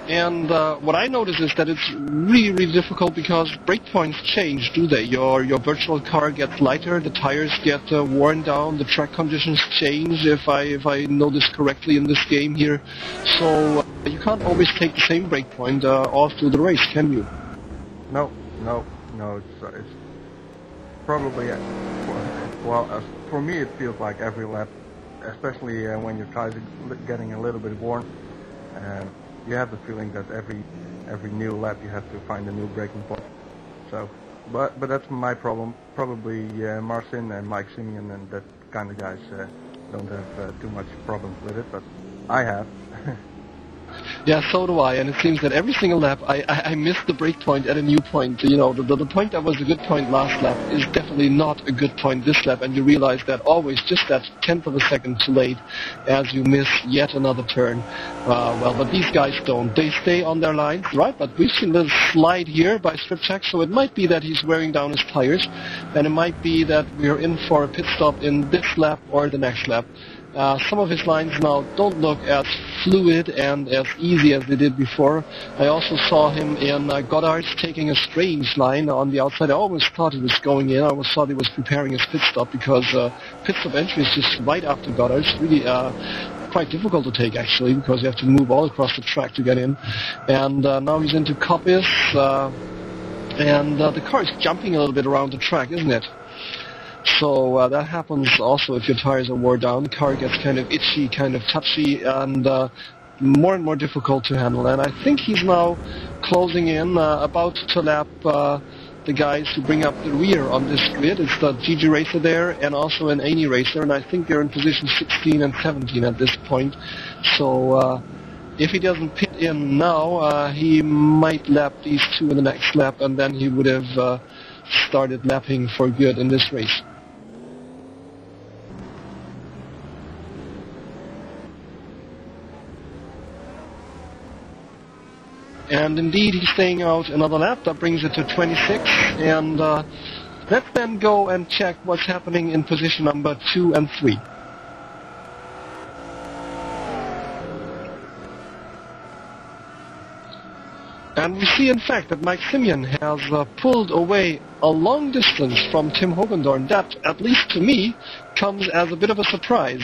And what I notice is that it's really, really difficult because breakpoints change, do they? Your virtual car gets lighter, the tires get worn down, the track conditions change, if I know this correctly in this game here. So you can't always take the same breakpoint all through the race, can you? No. It's probably for me it feels like every lap, especially when your tires are getting a little bit worn. You have the feeling that every new lap you have to find a new braking point. So, but that's my problem. Probably Marcin and Mike Simian and that kind of guys don't have too much problems with it, but I have. Yeah, so do I, and it seems that every single lap I missed the break point at a new point. You know, the point that was a good point last lap is definitely not a good point this lap, and you realize that always just that tenth of a second too late as you miss yet another turn. Well, but these guys don't. They stay on their lines, right? But we've seen a little slide here by Skrzypczak, so it might be that he's wearing down his tires, and it might be that we're in for a pit stop in this lap or the next lap. Some of his lines now don't look as fluid and as easy as they did before. I also saw him in Goddard's taking a strange line on the outside. I always thought he was going in. I always thought he was preparing his pit stop because pit stop entry is just right after Goddard's. Really quite difficult to take actually because you have to move all across the track to get in. And now he's into Coppice and the car is jumping a little bit around the track, isn't it? So that happens also if your tires are worn down. The car gets kind of itchy, kind of touchy, and more difficult to handle. And I think he's now closing in, about to lap the guys who bring up the rear on this grid. It's the GG Racer there and also an Aney Racer, and I think they're in position 16 and 17 at this point. So if he doesn't pit in now, he might lap these two in the next lap, and then he would have started lapping for good in this race. And indeed, he's staying out another lap. That brings it to 26. And let's then go and check what's happening in position number 2 and 3. And we see, in fact, that Mike Simian has pulled away a long distance from Tim Hogendoorn. That, at least to me, comes as a bit of a surprise.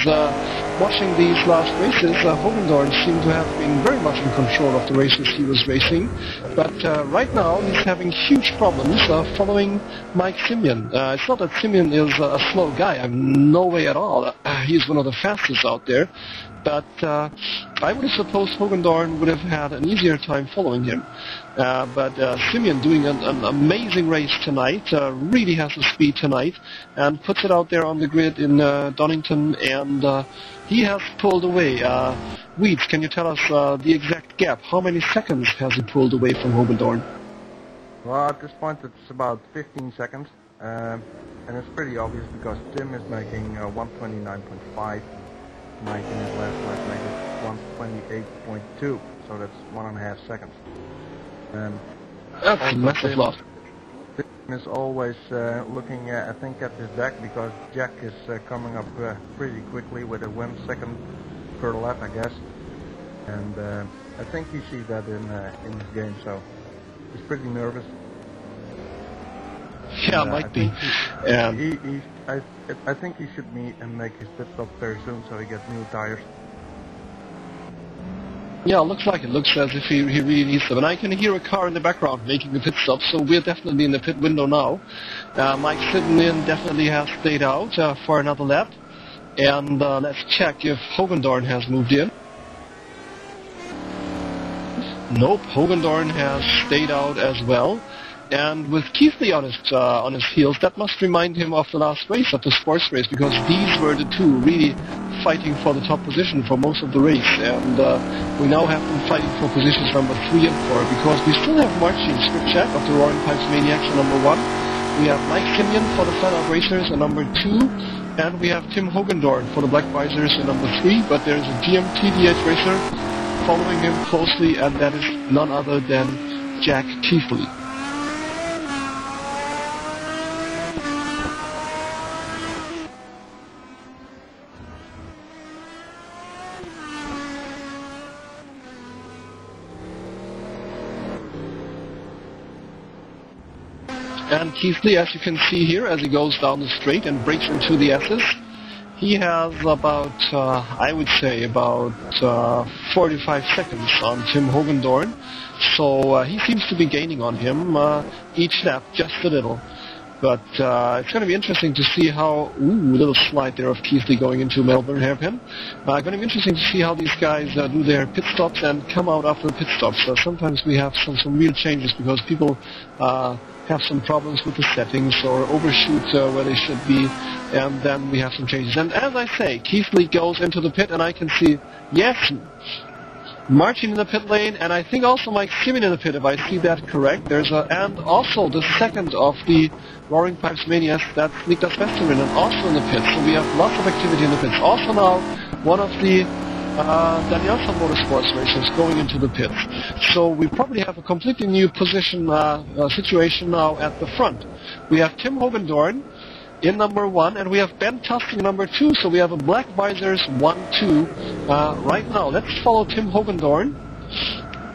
Watching these last races, Hogendoorn seemed to have been very much in control of the races he was racing. But right now, he's having huge problems following Mike Simian. It's not that Simian is a slow guy. I'm no way at all. He's one of the fastest out there. But I would have supposed Hogendoorn would have had an easier time following him. But Simian doing an amazing race tonight, really has the speed tonight, and puts it out there on the grid in Donington, and he has pulled away. Weeds, can you tell us the exact gap? How many seconds has he pulled away from Hogendoorn? Well, at this point it's about 15 seconds, and it's pretty obvious because Tim is making 129.5. Mike in his last lap made it 128.2, so that's 1.5 seconds. That's a massive loss. Tim is always looking, I think, at his deck because Jack is coming up pretty quickly with a 1 second per lap, I guess. And I think he sees that in his game, so he's pretty nervous. Yeah, might be. I think he should meet and make his pit stop very soon so he gets new tires. Yeah, looks like it. Looks as if he really needs them. And I can hear a car in the background making the pit stop, so we're definitely in the pit window now. Mike Veterinen definitely has stayed out for another lap. And let's check if Hogendoorn has moved in. Nope, Hogendoorn has stayed out as well. And with Keithley on his heels, that must remind him of the last race, of the sports race, because these were the two really fighting for the top position for most of the race. And we now have them fighting for positions number 3 and 4, because we still have Marcin Skrzypczak of the Roaring Pipes Maniacs at number 1. We have Mike Simian for the FlatOut Racers at number 2. And we have Tim Hogendoorn for the Black Visors at number 3. But there's a GMT-DHR Racer following him closely, and that is none other than Jack Keithley. And Keithley, as you can see here, as he goes down the straight and breaks into the S's, He has about, I would say, about 45 seconds on Tim Hogendoorn. So he seems to be gaining on him each lap just a little. But it's going to be interesting to see how, little slide there of Keithley going into Melbourne hairpin. Going to be interesting to see how these guys do their pit stops and come out after the pit stops. Sometimes we have some real changes because people have some problems with the settings or overshoot where they should be, and then we have some changes. And as I say, Keithley goes into the pit, and I can see, yes, Marcin in the pit lane, and I think also Mike Simian in the pit, if I see that correct. There's and also the second of the Roaring Pipes Manias, that's Niklas Veterinen, also in the pit. So we have lots of activity in the pits. Also now, one of the Donington Motorsports racers going into the pits. So we probably have a completely new position situation now at the front. We have Tim Hogendoorn in number 1, and we have Ben Tusting number 2, so we have a Black Visors 1-2 right now. Let's follow Tim Hogendoorn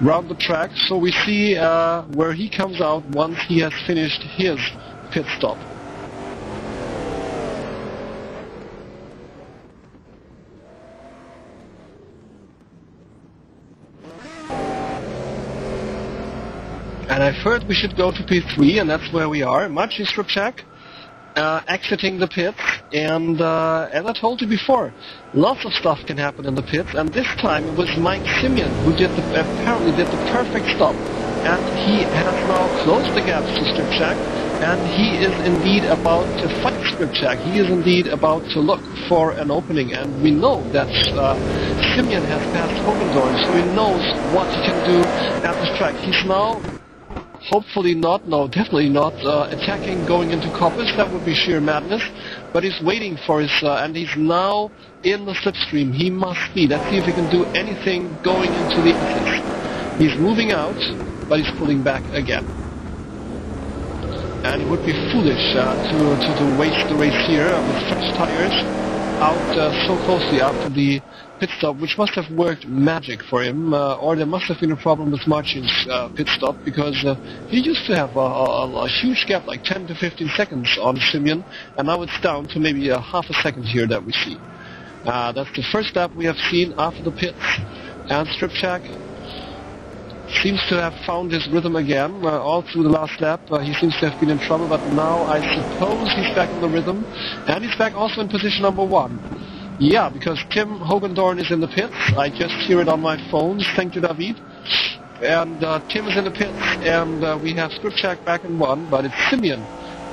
around the track so we see where he comes out once he has finished his pit stop. And I've heard we should go to P3, and that's where we are. Marcin Skrzypczak exiting the pits, and as I told you before, lots of stuff can happen in the pits, and this time it was Mike Simian who apparently did the perfect stop, and he has now closed the gaps to Skrzypczak, and he is indeed about to fight Skrzypczak. He is indeed about to look for an opening, and we know that Simian has passed Hogendoorn, so he knows what he can do at this track. He's now hopefully not, no, definitely not, attacking going into Coppice. That would be sheer madness. But he's waiting for his, and he's now in the slipstream. He must be. Let's see if he can do anything going into the exits. He's moving out, but he's pulling back again. And it would be foolish to waste the race here with fresh tires out so closely after the pit stop, which must have worked magic for him, or there must have been a problem with Marcin's pit stop, because he used to have a huge gap, like 10 to 15 seconds on Simian, and now it's down to maybe a half a second here that we see. That's the first lap we have seen after the pits, and Skrzypczak seems to have found his rhythm again all through the last lap. He seems to have been in trouble, but now I suppose he's back in the rhythm, and he's back also in position number 1. Yeah, because Tim Hogendoorn is in the pits. I just hear it on my phone. Thank you, David. And Tim is in the pits, and we have Skrzypczak back in 1, but it's Simian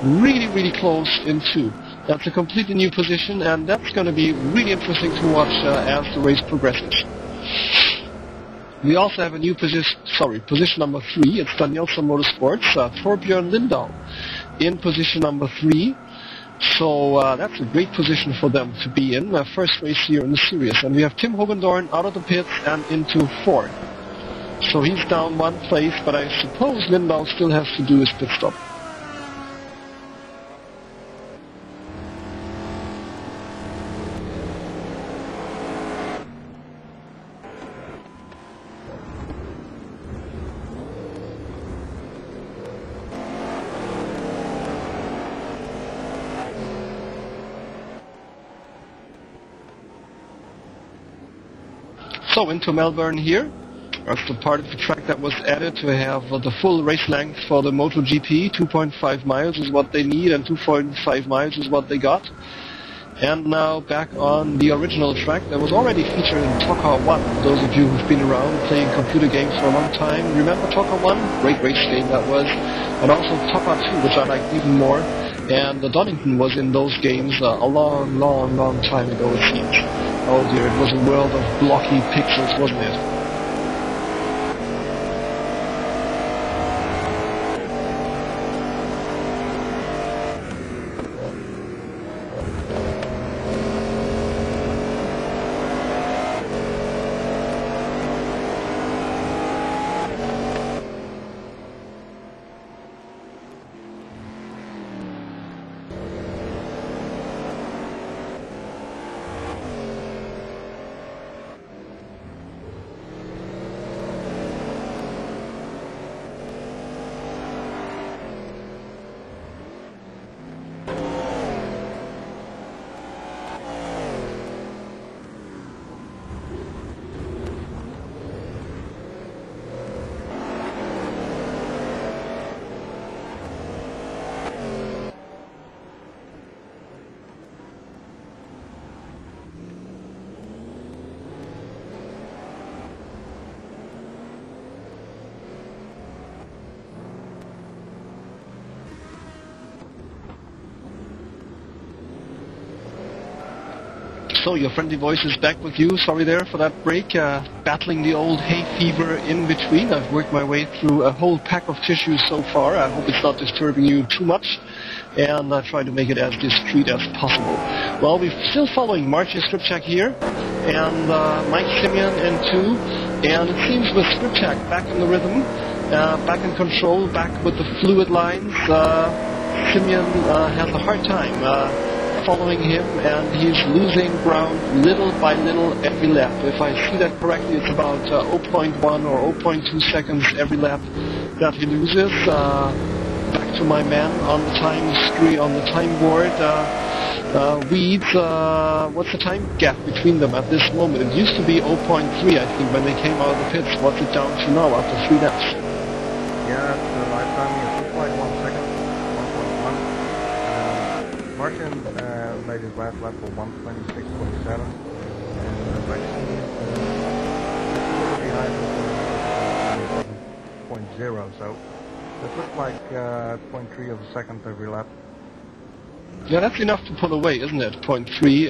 really, really close in 2. That's a completely new position, and that's going to be really interesting to watch as the race progresses. We also have a new position number 3. It's Donington Motorsports, Torbjörn Lindau in position number 3. So that's a great position for them to be in. First race here in the series. And we have Tim Hogendoorn out of the pits and into 4th. So he's down 1 place, but I suppose Lindau still has to do his pit stop. So into Melbourne here. That's the part of the track that was added to have the full race length for the MotoGP. 2.5 miles is what they need, and 2.5 miles is what they got. And now back on the original track that was already featured in Toka 1. Those of you who've been around playing computer games for a long time, remember Toka 1? Great race game that was. And also Toka 2, which I liked even more. And the Donington was in those games a long, long, long time ago, it seems. Oh dear, it was a world of blocky pixels, wasn't it? So your friendly voice is back with you. Sorry there for that break. Battling the old hay fever in between. I've worked my way through a whole pack of tissues so far. I hope it's not disturbing you too much. And I try to make it as discreet as possible. Well, we're still following Marcin Skrzypczak here. And Mike Simian in 2. And it seems with Skrzypczak back in the rhythm, back in control, back with the fluid lines, Simian has a hard time following him, and he's losing ground little by little every lap. If I see that correctly, it's about 0.1 or 0.2 seconds every lap that he loses. Back to my man on the time screen, on the time board. Weeds, what's the time gap between them at this moment? It used to be 0.3, I think, when they came out of the pits. What's it down to now after 3 laps? Yeah, the lifetime is like 1 second, 1.1. Marcin made his last lap for 1:26.7, and Maxine is a little behind with 27.0, so it looks like 0.3 of a second every lap. Yeah, that's enough to pull away, isn't it? 0.3.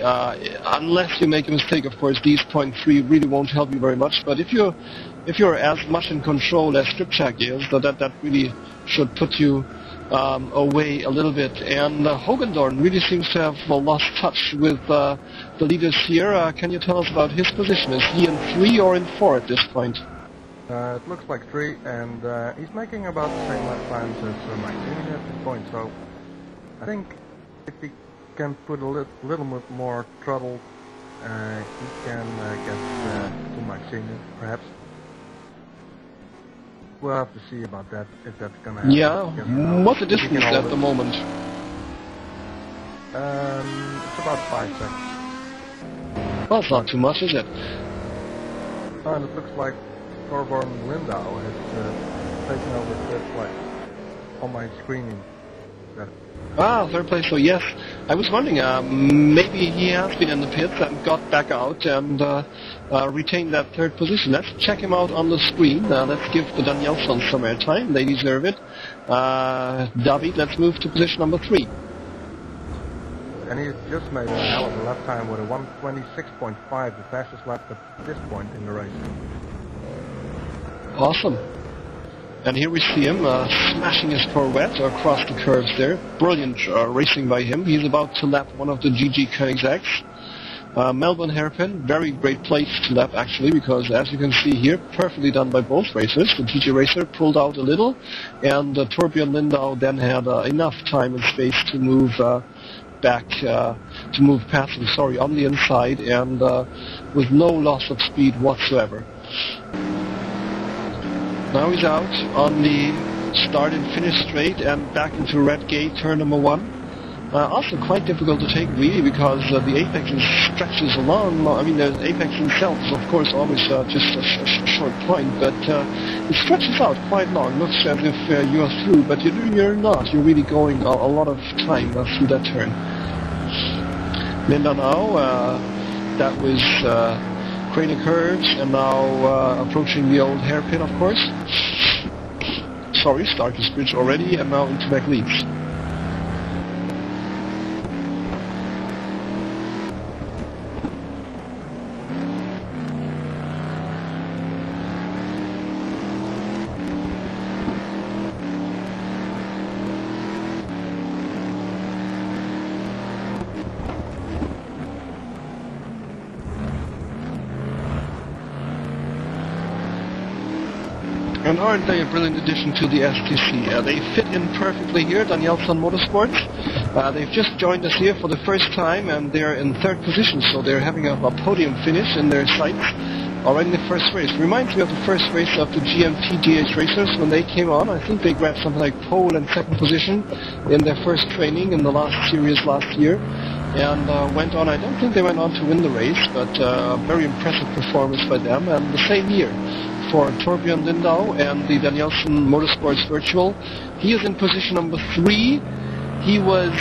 Unless you make a mistake, of course, these 0.3 really won't help you very much. But if you're as much in control as Skrzypczak is, that really should put you away a little bit. And Hogendoorn really seems to have lost touch with the leaders here. Can you tell us about his position? Is he in 3 or in 4 at this point? It looks like 3, and he's making about the same lap times as Maxine at this point. So I think if he can put a little bit more trouble, he can get to Maxine, perhaps. We'll have to see about that, if that's gonna happen. Yeah, what's the distance at the moment? It's about 5 seconds. Well, it's not too much, is it? And it looks like Torbjörn Lindau has taken over 3rd place on my screening. Ah, 3rd place, so yes. I was wondering, maybe he has been in the pits and got back out and retained that 3rd position. Let's check him out on the screen. Let's give the Danielsons some airtime. They deserve it. David, let's move to position number 3. And he's just made a hell of a lap time with a 1:26.5, the fastest lap at this point in the race. Awesome. And here we see him smashing his Corvette across the curves there. Brilliant racing by him. He's about to lap one of the GG Koenigseggs. Melbourne hairpin, very great place to lap actually, because as you can see here, perfectly done by both racers. The GG racer pulled out a little, and Torbjörn Lindau then had enough time and space to move back, to move past him, on the inside, and with no loss of speed whatsoever. Now he's out on the start and finish straight and back into red gate, turn number 1. Also quite difficult to take really, because the apex stretches along. I mean, the apex itself is of course always just a short point, but it stretches out quite long. Looks as if you're through, but you're not. You're really going a lot of time through that turn. Linda now, that was Craner curves, and now approaching the old hairpin, of course. Sorry, Starkest Bridge already, and now into back leads. And aren't they a brilliant addition to the STC? They fit in perfectly here, Donington Motorsports. They've just joined us here for the first time, and they're in 3rd position, so they're having a podium finish in their sights already in the first race. Reminds me of the first race of the GMT-DHR racers when they came on. I think they grabbed something like pole and 2nd position in their first training in the last series last year, and went on. I don't think they went on to win the race, but very impressive performance by them. And the same year for Torbjörn Lindau and the Donington Motorsports Virtual. He is in position number 3. He was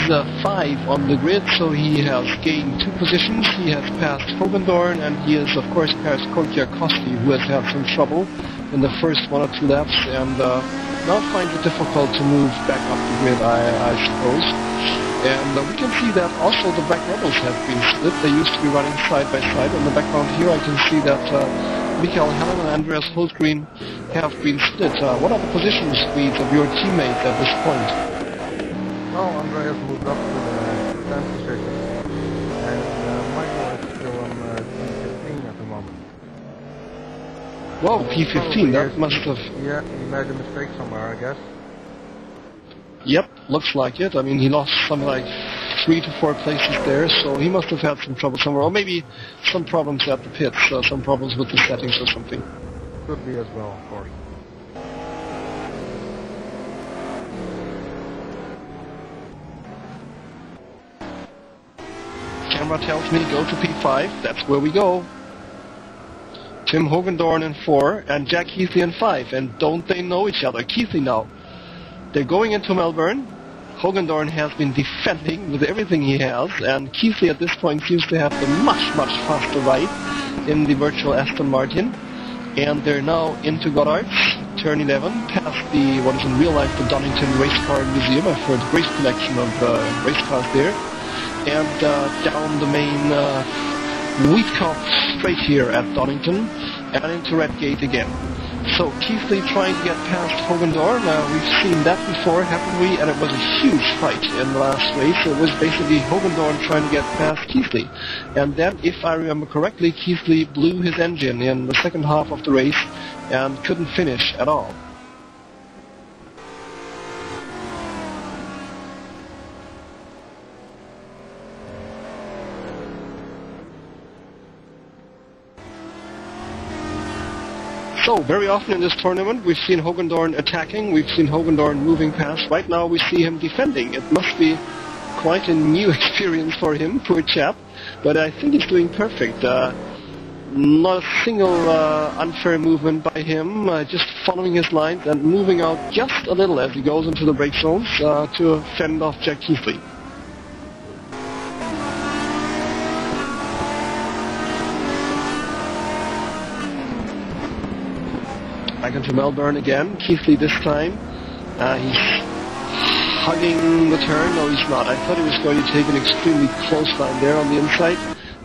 5 on the grid, so he has gained 2 positions. He has passed Hogendoorn, and he has, of course, passed Kosti, who has had some trouble in the first 1 or 2 laps, and now finds it difficult to move back up the grid, I suppose. And we can see that also the Black Rebels have been split. They used to be running side by side. On the background here I can see that Mikael Hellén and Andreas Hultgren have been split. What are the position speeds of your teammates at this point? Well, Andreas moved up to the 10th position, and Michael is still on P15 at the moment. Whoa, P15, that must have... Yeah, he made a mistake somewhere, I guess. Yep, looks like it. I mean, he lost something like 3 to 4 places there, so he must have had some trouble somewhere. Or maybe some problems at the pits, some problems with the settings or something. Could be as well, of course. Camera tells me go to P5, that's where we go. Tim Hogendoorn in 4 and Jack Keithley in 5, and don't they know each other? Keithley now. They're going into Melbourne. Hogendoorn has been defending with everything he has, and Keithley at this point seems to have the much faster ride in the virtual Aston Martin. And they're now into Goddard's, turn 11, past the, what is in real life, the Donington Race Car Museum. I've heard a great collection of race cars there. And down the main Wheatcock straight here at Donington, and into Redgate again. So Keithley trying to get past Hogendoorn. We've seen that before, haven't we? And it was a huge fight in the last race. It was basically Hogendoorn trying to get past Keithley. And then, if I remember correctly, Keithley blew his engine in the second half of the race and couldn't finish at all. So, very often in this tournament, we've seen Hogendoorn attacking, we've seen Hogendoorn moving past. Right now, we see him defending. It must be quite a new experience for him, poor chap. But I think he's doing perfect. Not a single unfair movement by him, just following his lines and moving out just a little as he goes into the brake zones to fend off Jack Keithley. Back into Melbourne again. Keithley this time. He's hugging the turn. No, he's not. I thought he was going to take an extremely close line there on the inside,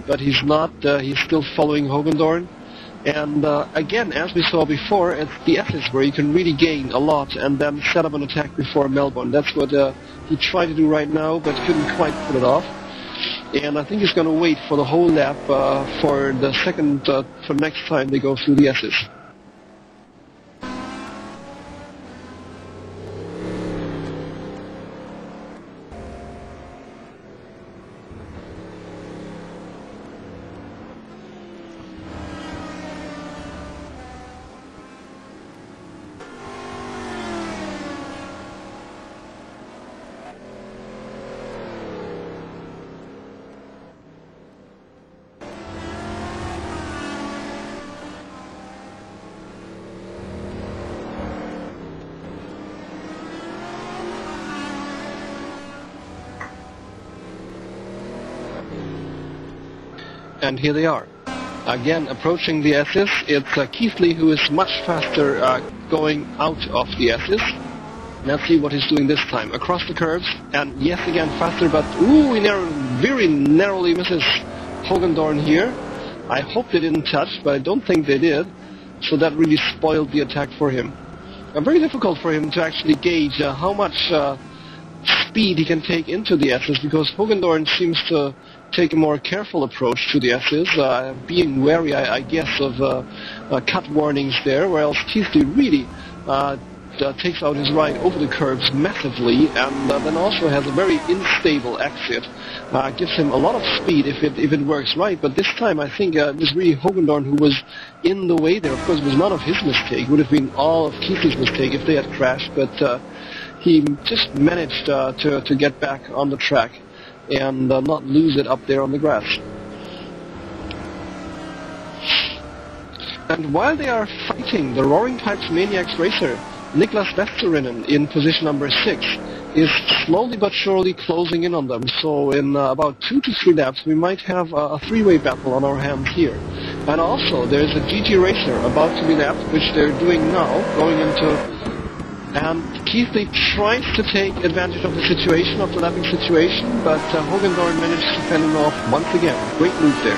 but he's not. He's still following Hogendoorn. And again, as we saw before, it's the S's where you can really gain a lot and then set up an attack before Melbourne. That's what he tried to do right now, but couldn't quite pull it off. And I think he's going to wait for the whole lap for the second, for next time they go through the S's. And here they are. Again, approaching the S's. It's Keithley who is much faster going out of the S's. Let's see what he's doing this time. Across the curves, and yes, again faster, but ooh, he very narrowly misses Hogendoorn here. I hope they didn't touch, but I don't think they did. So that really spoiled the attack for him. Very difficult for him to actually gauge how much speed he can take into the S's, because Hogendoorn seems to take a more careful approach to the S's, being wary, I guess, of cut warnings there, whereas Keithley really takes out his ride over the curves massively, and then also has a very unstable exit. Gives him a lot of speed if it works right, but this time I think it was really Hogendoorn who was in the way there. Of course, it was none of his mistake. It would have been all of Keithley's mistake if they had crashed, but he just managed to get back on the track and not lose it up there on the grass. And while they are fighting, the Roaring Pipes Maniacs racer, Niklas Veterinen, in position number 6, is slowly but surely closing in on them. So in about 2 to 3 laps, we might have a three-way battle on our hands here. And also, there's a GT racer about to be lapped, which they're doing now, going into... And Keithley tries to take advantage of the situation, of the lapping situation, but Hogendoorn managed to fend him off once again. Great move there.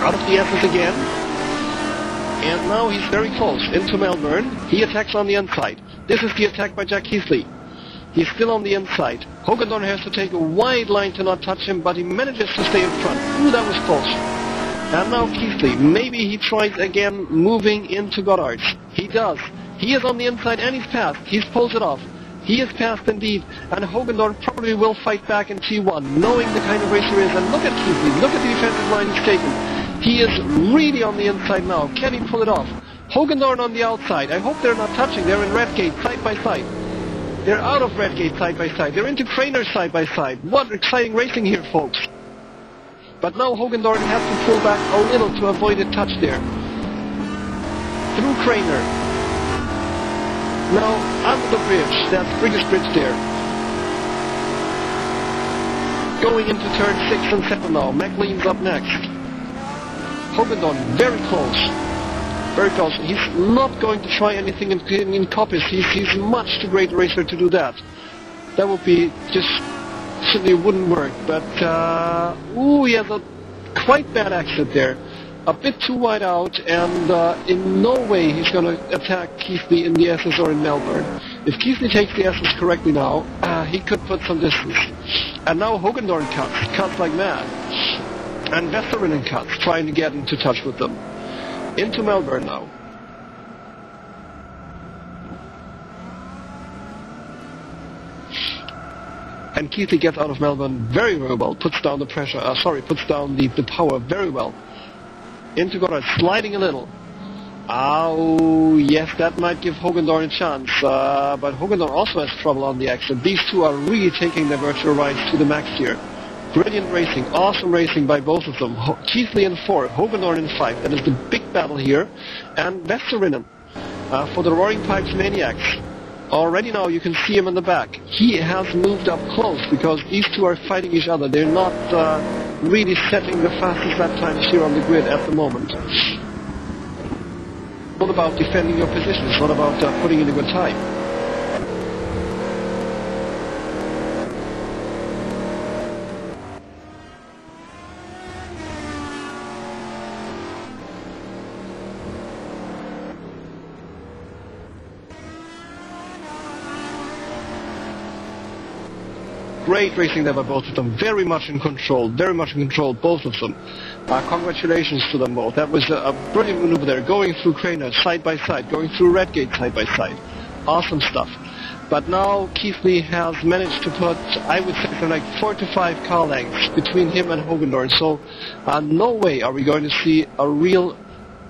Out of the S's again. And now he's very close into Melbourne. He attacks on the inside. This is the attack by Jack Keithley. He's still on the inside. Hogendoorn has to take a wide line to not touch him, but he manages to stay in front. Ooh, that was close. And now Keithley, maybe he tries again moving into Goddard's. He does. He is on the inside and he's passed. He's pulled it off. He is passed indeed. And Hogendoorn probably will fight back in T1, knowing the kind of racer he is. And look at Keithley. Look at the defensive line he's taken. He is really on the inside now. Can he pull it off? Hogendoorn on the outside. I hope they're not touching. They're in Redgate side by side. They're out of Redgate side by side. They're into Craner side by side. What exciting racing here, folks. But now Hogendoorn has to pull back a little to avoid a touch there. Through Craner. Now under the bridge. That's Briggs Bridge there. Going into turn 6 and 7 now. McLean's up next. Hogendoorn very close. Very close. He's not going to try anything in copies. He's much too great a racer to do that. That would be just simply wouldn't work. But ooh, he has a quite bad exit there. A bit too wide out, and in no way he's going to attack Keithley in the S's or in Melbourne. If Keithley takes the S's correctly now, he could put some distance. And now Hogendoorn cuts like mad. And Veterinen cuts, trying to get into touch with them. Into Melbourne now. And Keithley gets out of Melbourne very, very well. Puts down the pressure, puts down the power very well. Into Goddard, sliding a little. Oh, yes, that might give Hogendoorn a chance. But Hogendoorn also has trouble on the exit. These two are really taking their virtual rides to the max here. Brilliant racing, awesome racing by both of them. Keithley in 4, Hogendoorn in 5. That is the big battle here. And Vesterinen for the Roaring Pipes Maniacs. Already now you can see him in the back. He has moved up close because these two are fighting each other. They're not really setting the fastest lap times here on the grid at the moment. It's not about defending your position. It's not about putting in a good time. Great racing there by both of them, very much in control, both of them. Congratulations to them both. That was a brilliant maneuver there, going through Craner side by side, going through Redgate side by side. Awesome stuff. But now Keithley has managed to put, I would say, something like 4 to 5 car lengths between him and Hogendoorn. So no way are we going to see a real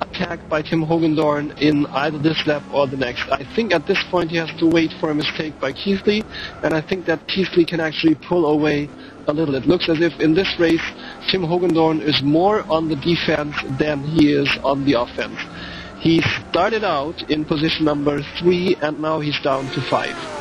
attack by Tim Hogendoorn in either this lap or the next. I think at this point he has to wait for a mistake by Keithley, and I think that Keithley can actually pull away a little. It looks as if in this race Tim Hogendoorn is more on the defense than he is on the offense. He started out in position number 3 and now he's down to 5.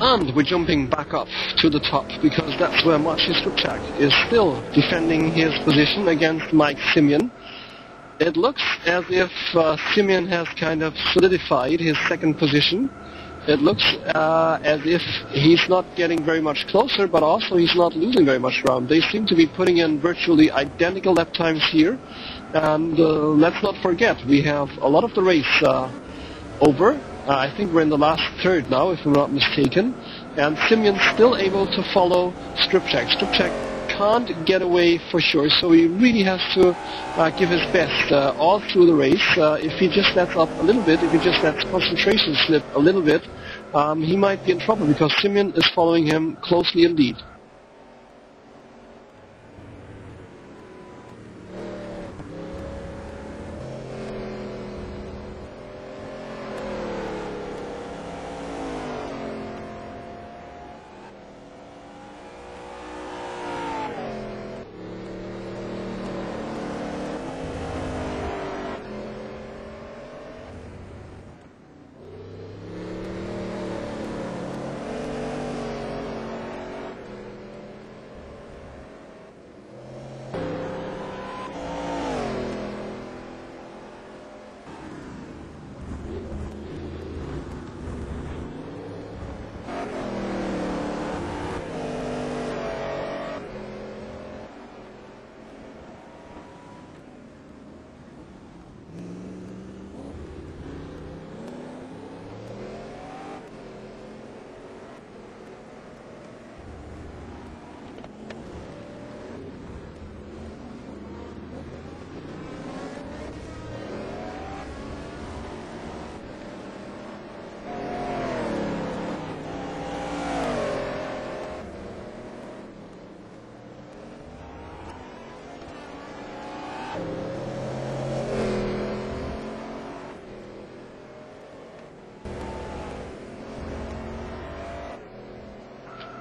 And we're jumping back up to the top because that's where Marcin Skrzypczak is still defending his position against Mike Simian. It looks as if Simian has kind of solidified his second position. It looks as if he's not getting very much closer, but also he's not losing very much ground. They seem to be putting in virtually identical lap times here. And let's not forget, we have a lot of the race over. I think we're in the last third now, if I'm not mistaken. And Simian's still able to follow Skrzypczak. Skrzypczak can't get away for sure, so he really has to give his best all through the race. If he just lets up a little bit, if he just lets concentration slip a little bit, he might be in trouble because Simian is following him closely indeed.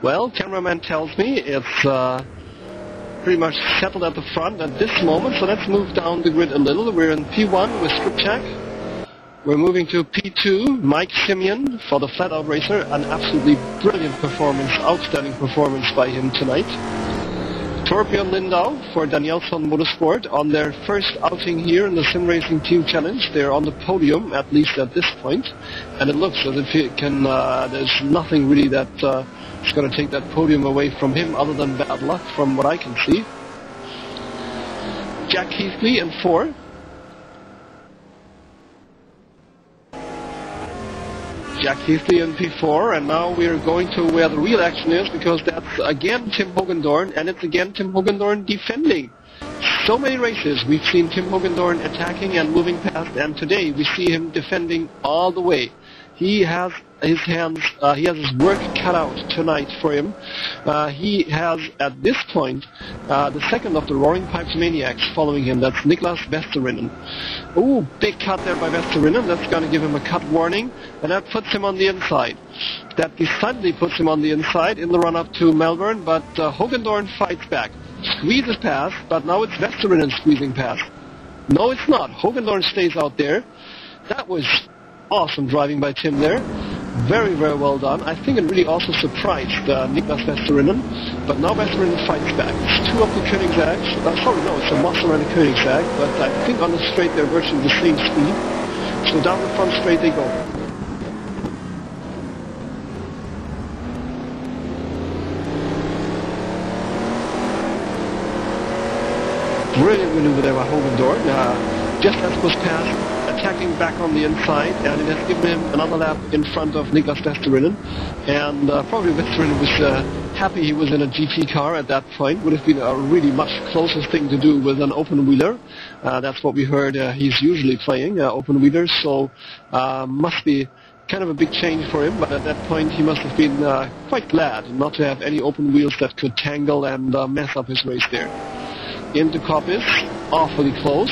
Well, cameraman tells me it's pretty much settled at the front at this moment, so let's move down the grid a little. We're in P1 with Skrzypczak. We're moving to P2, Mike Simian for the FlatOut racer. An absolutely brilliant performance, outstanding performance by him tonight. Torbjörn Lindau for Donington Motorsport on their first outing here in the Sim Racing Team Challenge. They're on the podium, at least at this point, and it looks as if it can, there's nothing really that is going to take that podium away from him other than bad luck from what I can see. Jack Keithley in 4. Jack Keithley in P4, and now we are going to where the real action is, because that's again Tim Hogendoorn, and it's again Tim Hogendoorn defending. So many races we've seen Tim Hogendoorn attacking and moving past, and today we see him defending all the way. He has his hands, he has his work cut out tonight for him. He has, at this point, the second of the Roaring Pipes Maniacs following him. That's Niklas Veterinen. Ooh, big cut there by Veterinen. That's going to give him a cut warning, and that puts him on the inside. That decidedly puts him on the inside in the run-up to Melbourne, but Hogendoorn fights back. Squeezes past, but now it's Veterinen squeezing past. No, it's not. Hogendoorn stays out there. That was awesome driving by Tim there. Very, very well done. I think it really also surprised Niklas Veterinen, but now Veterinen fights back. It's two of the Koenigsegg's. Sorry, no, it's a Monster and a Koenigsegg, but I think on the straight they're virtually the same speed. So down the front straight they go. Brilliant maneuver there by Hogendoorn. Just as it was passed, attacking back on the inside, and it has given him another lap in front of Niklas Veterinen. And probably Veterinen was happy he was in a GT car at that point. Would have been a really much closer thing to do with an open wheeler. That's what we heard he's usually playing, open wheelers, so must be kind of a big change for him, but at that point he must have been quite glad not to have any open wheels that could tangle and mess up his race there. Into Coppice, awfully close,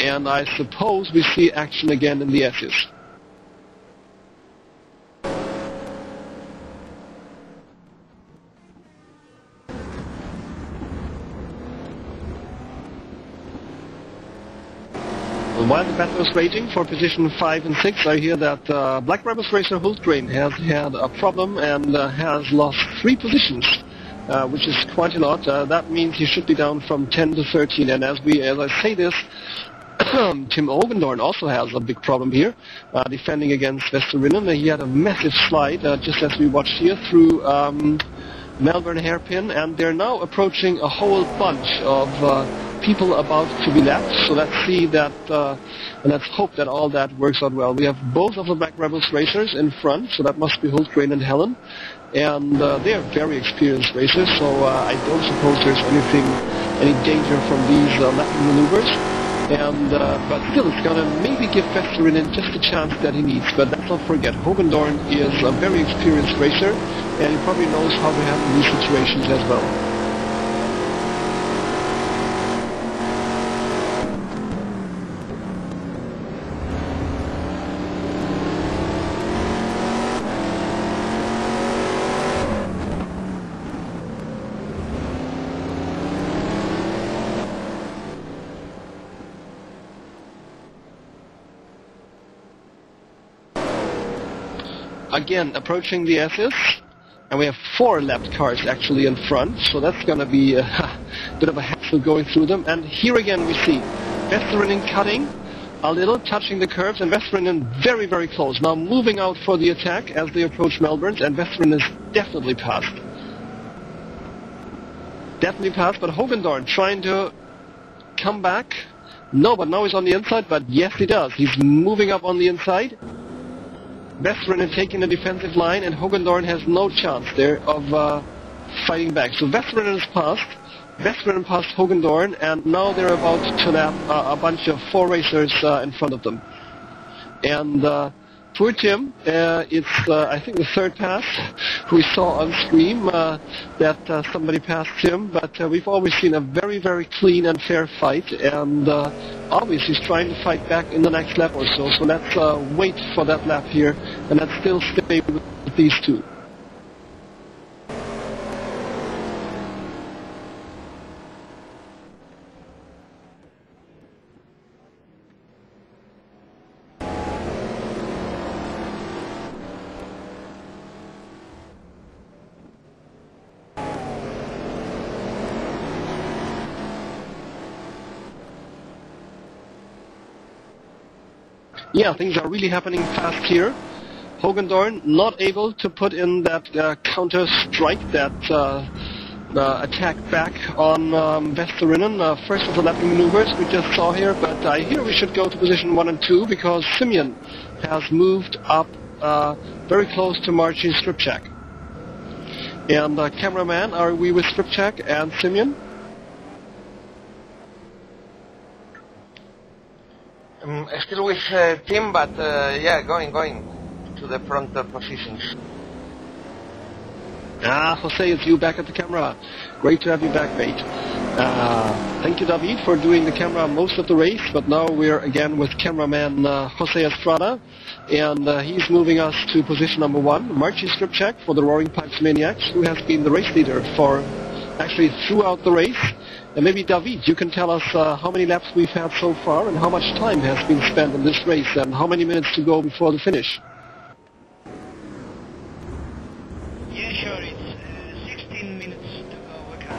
and I suppose we see action again in the S's. While the battle is raging for position 5 and 6, I hear that Black Rebels racer Hultgren has had a problem and has lost 3 positions. Which is quite a lot. That means he should be down from 10 to 13. And as I say this, Tim Hogendoorn also has a big problem here, defending against Veterinen. He had a massive slide, just as we watched here, through Melbourne hairpin, and they're now approaching a whole bunch of people about to be lapped. So let's see that, and let's hope that all that works out well. We have both of the Black Rebels racers in front, so that must be Hultgren and Hellén. And they are very experienced racers, so I don't suppose there's any danger from these lapping maneuvers. And but still, it's gonna maybe give Veterinen just the chance that he needs. But let's not forget, Hogendoorn is a very experienced racer, and he probably knows how to handle these situations as well. Again, approaching the S's, and we have 4 lapped cars actually in front, so that's going to be a bit of a hassle going through them. And here again we see Veterinen cutting a little, touching the curves, and Veterinen very, very close. Now moving out for the attack as they approach Melbourne, and Veterinen is definitely passed. Definitely passed, but Hogendoorn trying to come back. No, but now he's on the inside, but yes he does. He's moving up on the inside. Veterinen taking the defensive line, and Hogendoorn has no chance there of fighting back. So Veterinen is passed. Veterinen passed Hogendoorn, and now they're about to lap a bunch of 4 racers in front of them. And Poor Tim. It's, I think, the third pass we saw on stream that somebody passed him, but we've always seen a very, very clean and fair fight, and obviously he's trying to fight back in the next lap or so, so let's wait for that lap here, and let's still stay with these two. Yeah, things are really happening fast here. Hogendoorn not able to put in that counter strike, that attack back on Veterinen. First of the lapping maneuvers we just saw here, but I hear we should go to position 1 and 2 because Simian has moved up very close to Marcin Skrzypczak. And cameraman, are we with Skrzypczak and Simian? Still with Tim, but yeah, going to the front positions. Jose, it's you back at the camera. Great to have you back, mate. Thank you, David, for doing the camera most of the race, but now we're again with cameraman Jose Estrada, and he's moving us to position number 1, Marcin Skrzypczak for the Roaring Pipes Maniacs, who has been the race leader for actually throughout the race. And maybe, David, you can tell us how many laps we've had so far and how much time has been spent in this race and how many minutes to go before the finish. Yeah, sure, it's 16 minutes to go, okay.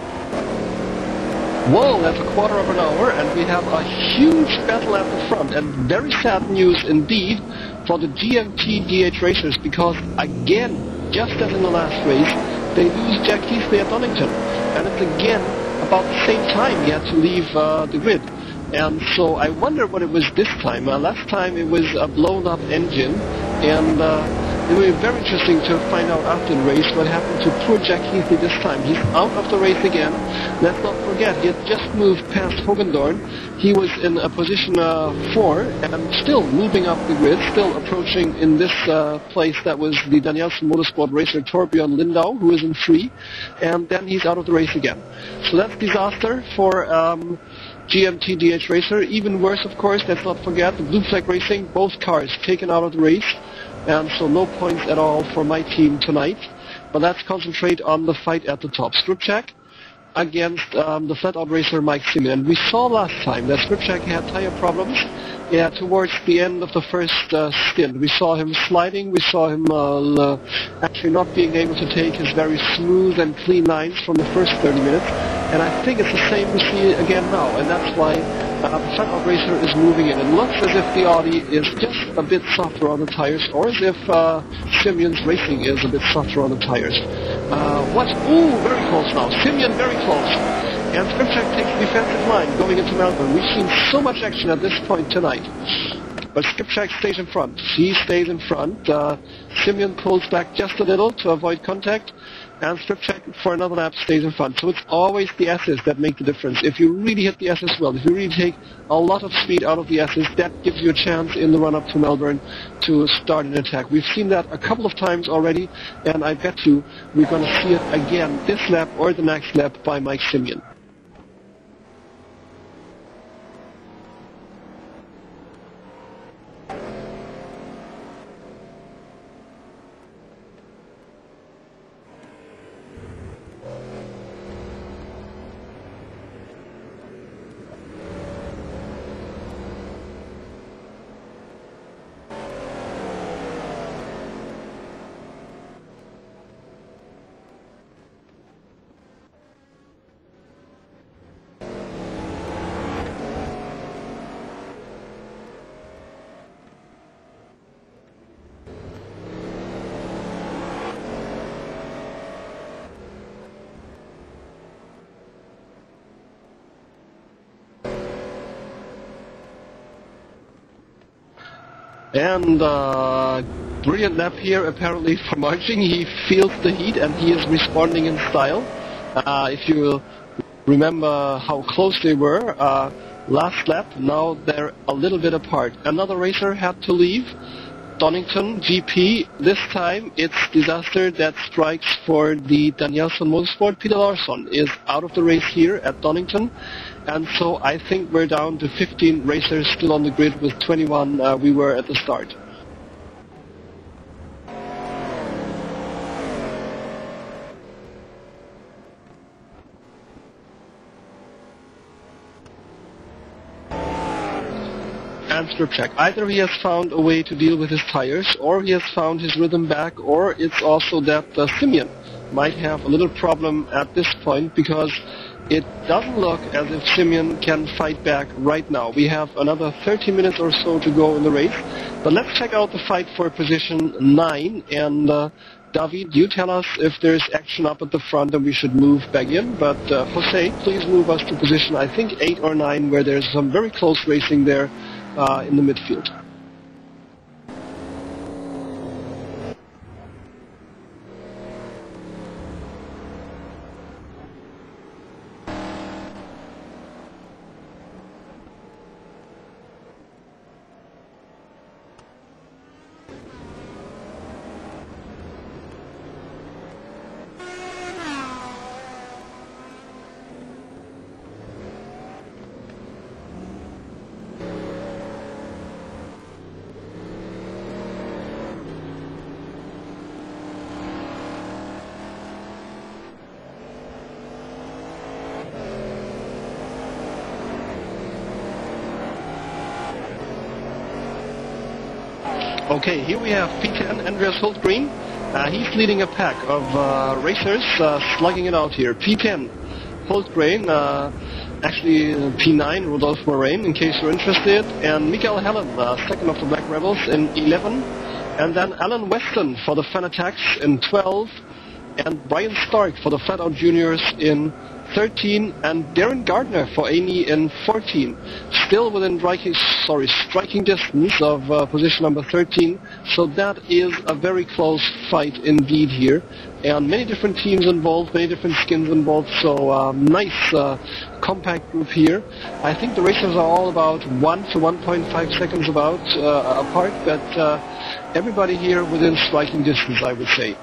Whoa, that's a quarter of an hour, and we have a huge battle at the front, and very sad news indeed for the GMT-DHR racers, because again, just as in the last race, they lose Jack Keithley at Donington, and it's again about the same time he had to leave the grid. And so I wonder what it was this time. Last time it was a blown up engine, and it will be very interesting to find out after the race what happened to poor Jack Keithley this time. He's out of the race again. Let's not forget, he had just moved past Hogendoorn. He was in a position 4 and still moving up the grid, still approaching in this place that was the Donington Motorsport racer Torbjörn Lindau, who is in 3, and then he's out of the race again. So that's disaster for GMT-DHR racer. Even worse, of course, let's not forget, the Blue Flag Racing, both cars taken out of the race, and so no points at all for my team tonight. But let's concentrate on the fight at the top. Skrzypczak against the FlatOut racer Mike Simian. And we saw last time that Skrzypczak had tire problems towards the end of the first stint. We saw him sliding, we saw him actually not being able to take his very smooth and clean lines from the first 30 minutes. And I think it's the same we see again now, and that's why the FlatOut racer is moving in. It looks as if the Audi is just a bit softer on the tires, or as if Simian's racing is a bit softer on the tires. Ooh, very close now. Simian very close. And Skrzypczak takes the defensive line going into Melbourne. We've seen so much action at this point tonight. But Skrzypczak stays in front. He stays in front. Simian pulls back just a little to avoid contact. And Skrzypczak for another lap stays in front. So it's always the S's that make the difference. If you really hit the S's well, if you really take a lot of speed out of the S's, that gives you a chance in the run-up to Melbourne to start an attack. We've seen that a couple of times already, and I bet you we're going to see it again this lap or the next lap by Mike Simian. And brilliant lap here apparently for Marcin. He feels the heat and he is responding in style. If you remember how close they were last lap, now they're a little bit apart. Another racer had to leave. Donington GP. This time it's disaster that strikes for the Donington Motorsport. Peter Larsson is out of the race here at Donington, and so I think we're down to 15 racers still on the grid with 21 we were at the start. And Skrzypczak. Either he has found a way to deal with his tires, or he has found his rhythm back, or it's also that Simian might have a little problem at this point, because it doesn't look as if Simian can fight back right now. We have another 30 minutes or so to go in the race, but let's check out the fight for position 9, and David, you tell us if there's action up at the front and we should move back in, but Jose, please move us to position, I think, 8 or 9, where there's some very close racing there in the midfield. Okay, here we have P10, Andreas Hultgren. He's leading a pack of racers, slugging it out here. P10, Hultgren, actually P9, Rodolphe Moraine, in case you're interested, and Mikael Hellén, second of the Black Rebels in 11, and then Alan Weston for the Fanatics in 12, and Brian Stark for the FlatOut Juniors in 13, and Darren Gardner for Amy in 14. Still within striking distance of position number 13, so that is a very close fight indeed here. And many different teams involved, many different skins involved, so nice compact group here. I think the racers are all about 1 to 1.5 seconds apart, but everybody here within striking distance, I would say.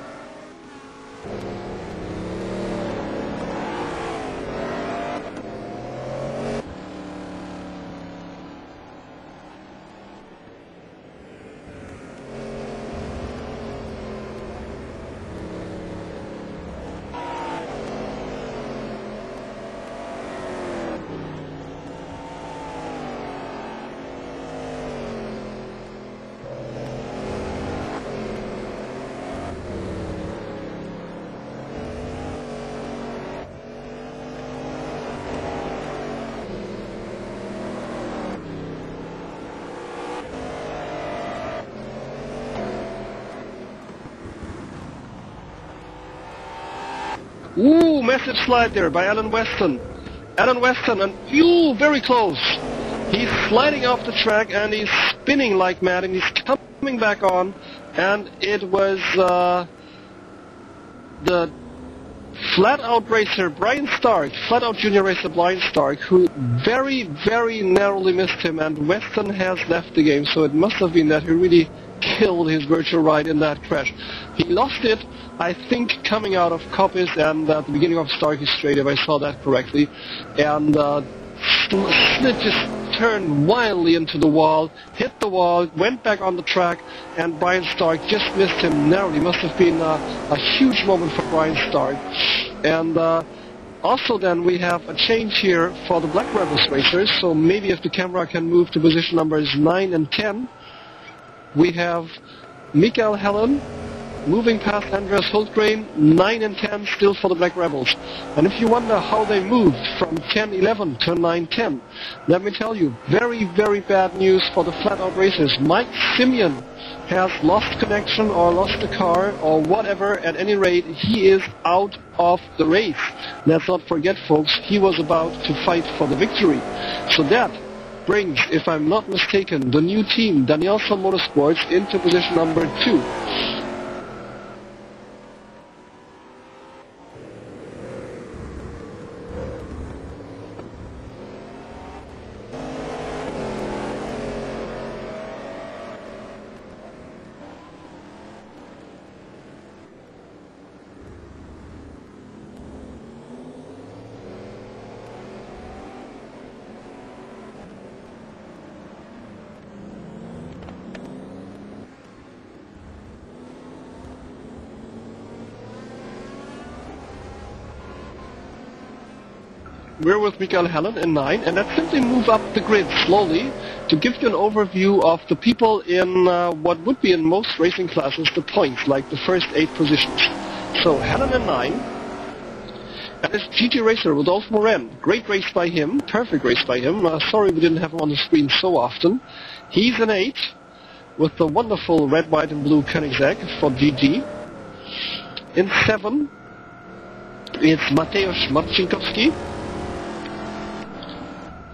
Ooh, massive slide there by Alan Weston. Alan Weston, and very close. He's sliding off the track and he's spinning like mad, and he's coming back on. And it was the FlatOut racer Brian Stark, FlatOut junior racer Brian Stark, who very, very narrowly missed him, and Weston has left the game, so it must have been that he really killed his virtual ride in that crash. He lost it, I think, coming out of Coppice and at the beginning of Starkey Straight, if I saw that correctly, and Slid just turned wildly into the wall, hit the wall, went back on the track, and Brian Stark just missed him narrowly. Must have been a huge moment for Brian Stark. And also then we have a change here for the Black Rebels racers, so maybe if the camera can move to position numbers 9 and 10, we have Mikael Hellén moving past Andreas Hultgren, 9 and 10 still for the Black Rebels. And if you wonder how they moved from 10-11 to 9-10, let me tell you, very, very bad news for the FlatOut racers. Mike Simian has lost connection or lost the car or whatever. At any rate, he is out of the race. Let's not forget, folks, he was about to fight for the victory. So that brings, if I'm not mistaken, the new team, Donington Motorsports, into position number 2. we're with Mikael Hellén in 9, and let's simply move up the grid slowly to give you an overview of the people in what would be in most racing classes the points, like the first 8 positions. So Hellén in 9, and this GT racer, Rodolphe Morin. Great race by him, perfect race by him. Sorry we didn't have him on the screen so often. He's in 8, with the wonderful red, white and blue Koenigsegg for GG. In 7, it's Mateusz Marcinkowski,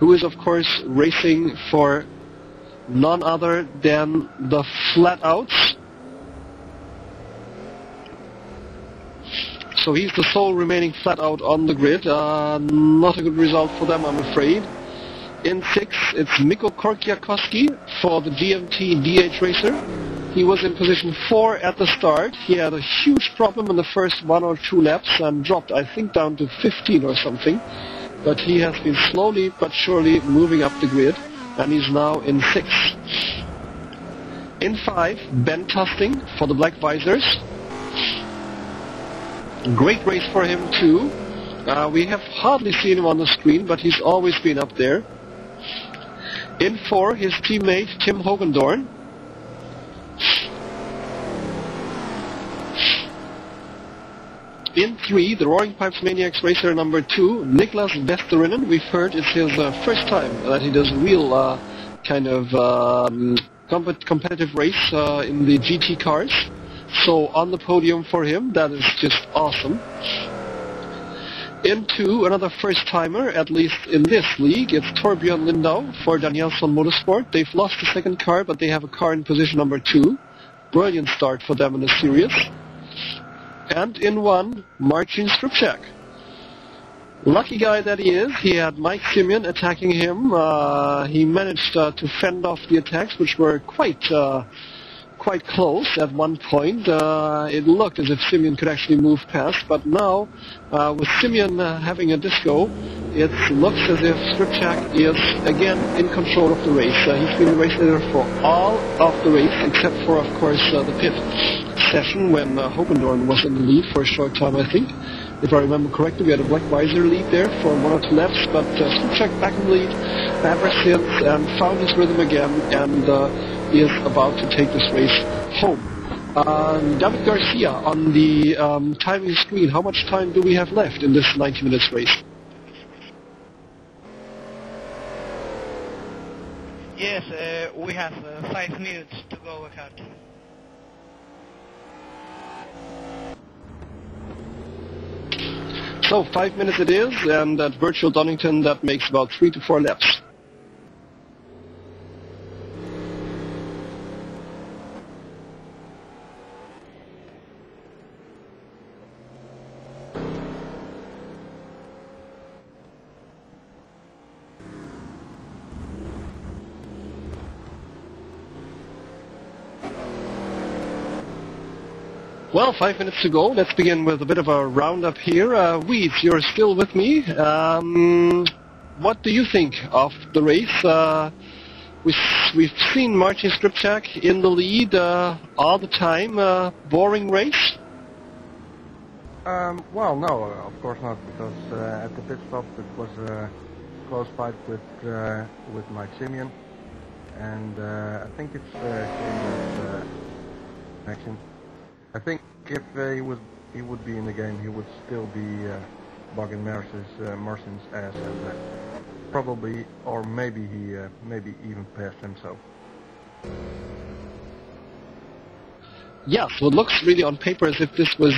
who is of course racing for none other than the FlatOuts. So he's the sole remaining FlatOut on the grid. Not a good result for them, I'm afraid. In 6, it's Mikko Korkiakowski for the GMT-DHR racer. He was in position 4 at the start. He had a huge problem in the first 1 or 2 laps and dropped, I think, down to 15 or something. But he has been slowly but surely moving up the grid, and he's now in 6. In 5, Ben Tusting for the Black Visors. Great race for him too. We have hardly seen him on the screen, but he's always been up there. In 4, his teammate Tim Hogendoorn. In 3, the Roaring Pipes Maniacs racer number 2, Niklas Veterinen. We've heard it's his first time that he does a real kind of competitive race in the GT cars. So on the podium for him, that is just awesome. In 2, another first-timer, at least in this league, it's Torbjörn Lindau for Danielsson Motorsport. They've lost the second car, but they have a car in position number 2. Brilliant start for them in the series. And in 1, Marcin Skrzypczak. Lucky guy that he is, he had Mike Simian attacking him. He managed to fend off the attacks, which were quite close at one point. It looked as if Simian could actually move past, but now, with Simian having a disco, it looks as if Skrzypczak is again in control of the race. He's been the race leader for all of the race, except for, of course, the pit session when Hogendoorn was in the lead for a short time, I think. If I remember correctly, we had a Black Visor lead there for 1 or 2 laps, but Skrzypczak back in the lead ever since and found his rhythm again, and is about to take this race home. David Garcia on the timing screen. How much time do we have left in this 90 minutes race? Yes, we have 5 minutes to go ahead. So 5 minutes it is, and at virtual Donington that makes about 3 to 4 laps. Well, 5 minutes to go. Let's begin with a bit of a roundup here. Weeds, you're still with me. What do you think of the race? We've seen Marcin Skrzypczak in the lead all the time. Boring race? Well, no, of course not, because at the pit stop it was a close fight with Mike Simian, and I think it's connection. I think if he would be in the game, he would still be bugging Marcin's ass, and probably, or maybe he maybe even passed himself. Yeah, so it looks really on paper as if this was,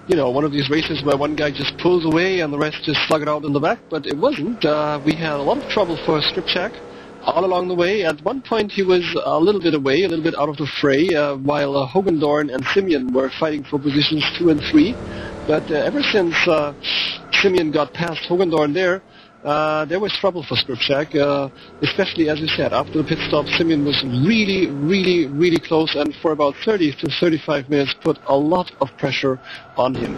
you know, one of these races where one guy just pulls away and the rest just slug it out in the back, but it wasn't. We had a lot of trouble for Skrzypczak all along the way. At one point he was a little bit away, a little bit out of the fray, while Hogendoorn and Simian were fighting for positions 2 and 3. But ever since Simian got past Hogendoorn there was trouble for Skrzypczak, especially, as you said, after the pit stop. Simian was really close, and for about 30 to 35 minutes put a lot of pressure on him.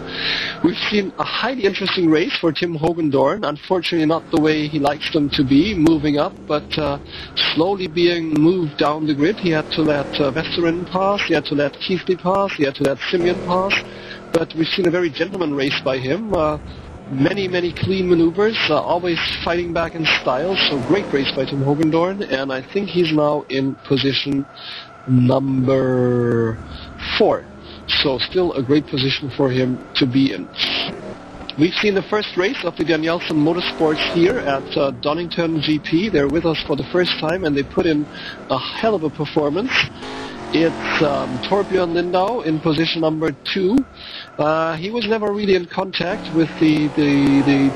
We've seen a highly interesting race for Tim Hogendoorn, unfortunately not the way he likes them to be, moving up, but slowly being moved down the grid. He had to let Vesterinen pass, he had to let Keithley pass, he had to let Simian pass, but we've seen a very gentleman race by him. many clean maneuvers, always fighting back in style. So great race by Tim Hogendoorn, and I think he's now in position number 4. So still a great position for him to be in. We've seen the first race of the Donington Motorsports here at Donington GP. They're with us for the first time, and they put in a hell of a performance. It's Torbjörn Lindau in position number 2. He was never really in contact with the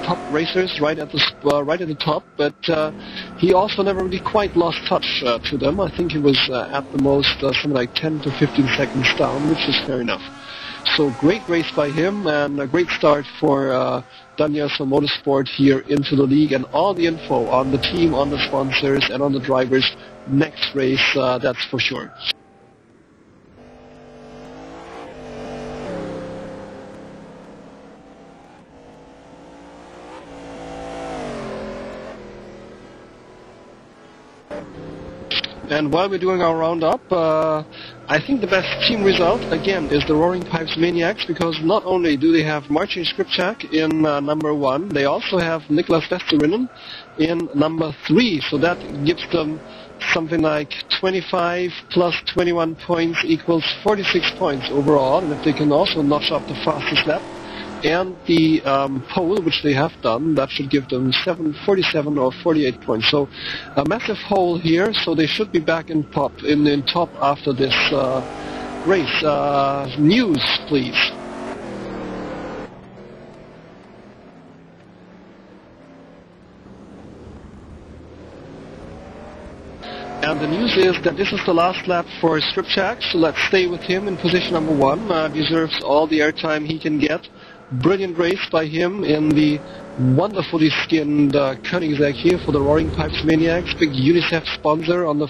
top racers right at the top, but he also never really quite lost touch to them. I think he was at the most something like 10 to 15 seconds down, which is fair enough. So great race by him, and a great start for Donington Motorsport here into the league, and all the info on the team, on the sponsors, and on the drivers next race, that's for sure. And while we're doing our roundup, I think the best team result, again, is the Roaring Pipes Maniacs, because not only do they have Marcin Skrzypczak in number 1, they also have Niklas Veterinen in number 3, so that gives them something like 25 plus 21 points equals 46 points overall, and if they can also notch up the fastest lap and the pole, which they have done, that should give them 47 or 48 points. So a massive hole here, so they should be back in top after this race. News, please. And the news is that this is the last lap for Skrzypczak, so let's stay with him in position number 1. Deserves all the airtime he can get. Brilliant race by him in the wonderfully skinned Koenigsegg here for the Roaring Pipes Maniacs. Big UNICEF sponsor on the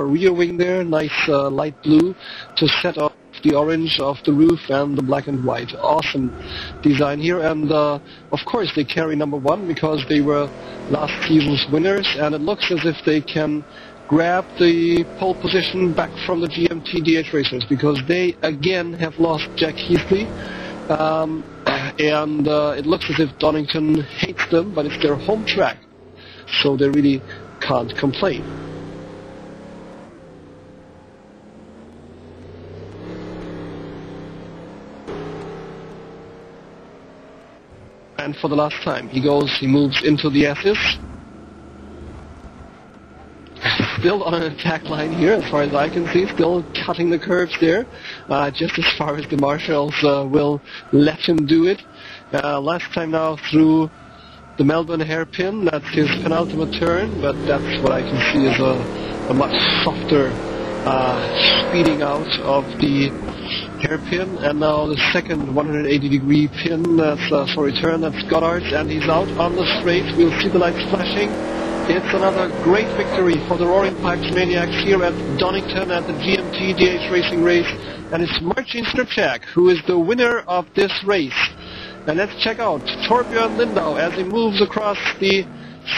rear wing there. Nice light blue to set off the orange of the roof and the black and white. Awesome design here. And of course they carry number 1 because they were last season's winners. And it looks as if they can grab the pole position back from the GMT-DHR racers, because they again have lost Jack Keithley. And it looks as if Donington hates them, but it's their home track, so they really can't complain. And for the last time, he moves into the S's. Still on an attack line here, as far as I can see, still cutting the curves there, just as far as the marshals will let him do it. Last time now through the Melbourne hairpin, that's his penultimate turn, but that's what I can see is a much softer speeding out of the hairpin. And now the second 180-degree pin, turn, that's Goddard's, and he's out on the straight. We'll see the lights flashing. It's another great victory for the Roaring Pipes Maniacs here at Donington at the GMT-DHR racing race, and it's Marcin Skrzypczak who is the winner of this race. And let's check out Torbjörn Lindau as he moves across the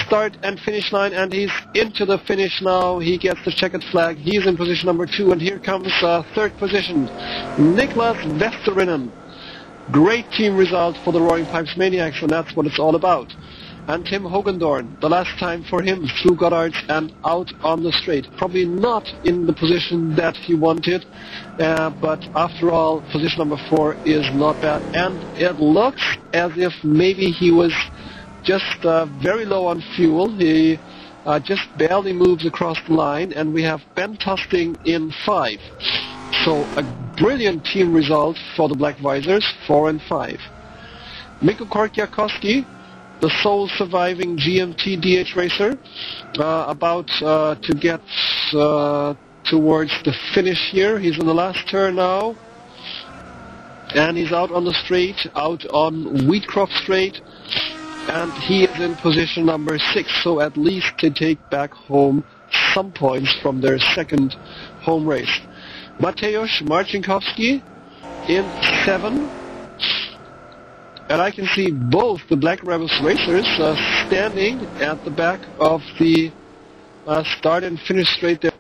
start and finish line, and he's into the finish now. He gets the checkered flag. He's in position number 2, and here comes third position, Niklas Veterinen. Great team result for the Roaring Pipes Maniacs, and that's what it's all about. And Tim Hogendoorn, the last time for him, through Goddard's and out on the straight. Probably not in the position that he wanted, but after all, position number 4 is not bad. And it looks as if maybe he was just very low on fuel. He just barely moves across the line, and we have Ben Tusting in 5. So a brilliant team result for the Black Visors, 4 and 5. Mikko Korkiakowski, the sole surviving GMT-DHR racer, about to get towards the finish here. He's in the last turn now, and he's out on the straight, out on Wheatcroft Straight, and he is in position number 6, so at least they take back home some points from their second home race. Mateusz Marcinkowski in 7. And I can see both the Black Rebels racers standing at the back of the start and finish straight there.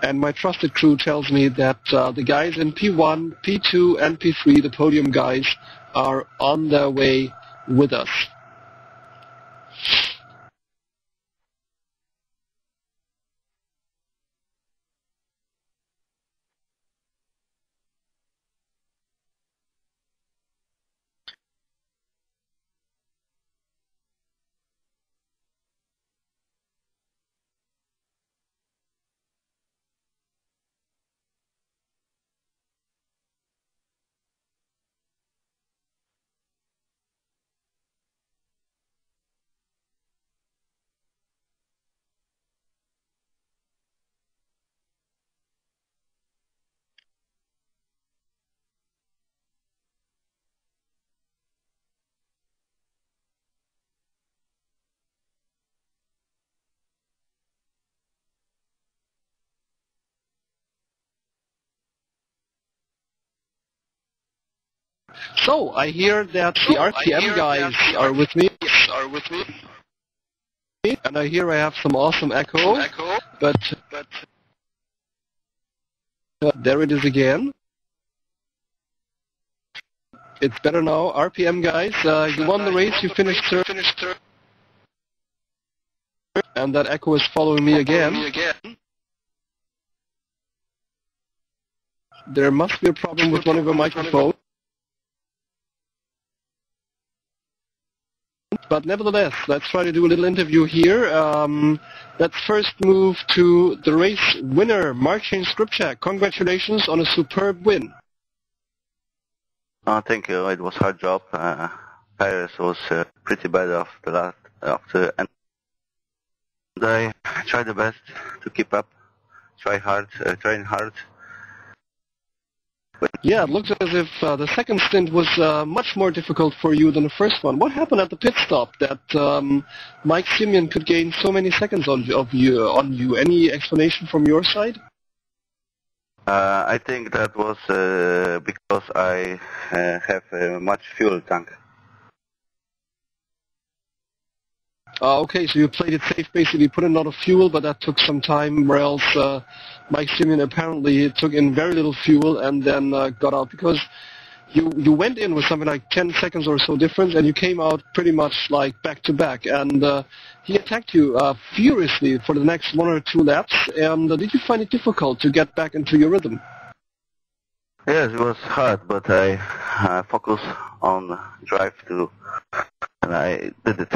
and my trusted crew tells me that the guys in P1, P2, and P3, the podium guys, are on their way with us. So, I hear that the RPM guys are with me, and I hear I have some awesome echo, but there it is again. It's better now. RPM guys, you won the race, you finished third, and that echo is following me again. There must be a problem with one of your microphones. But nevertheless, let's try to do a little interview here. Let's first move to the race winner, Marcin Skrzypczak. Congratulations on a superb win. Thank you. It was a hard job. Paris was pretty bad after, and I tried the best to keep up. Trying hard. Yeah, it looks as if the second stint was much more difficult for you than the first one. What happened at the pit stop that Mike Simian could gain so many seconds on you? Any explanation from your side? I think that was because I have a much fuel tank. Okay, so you played it safe, basically put in a lot of fuel, but that took some time, where else Mike Simian apparently took in very little fuel and then got out, because you went in with something like 10 seconds or so difference, and you came out pretty much like back-to-back, and he attacked you furiously for the next 1 or 2 laps, and did you find it difficult to get back into your rhythm? Yes, it was hard, but I focused on drive too, and I did it.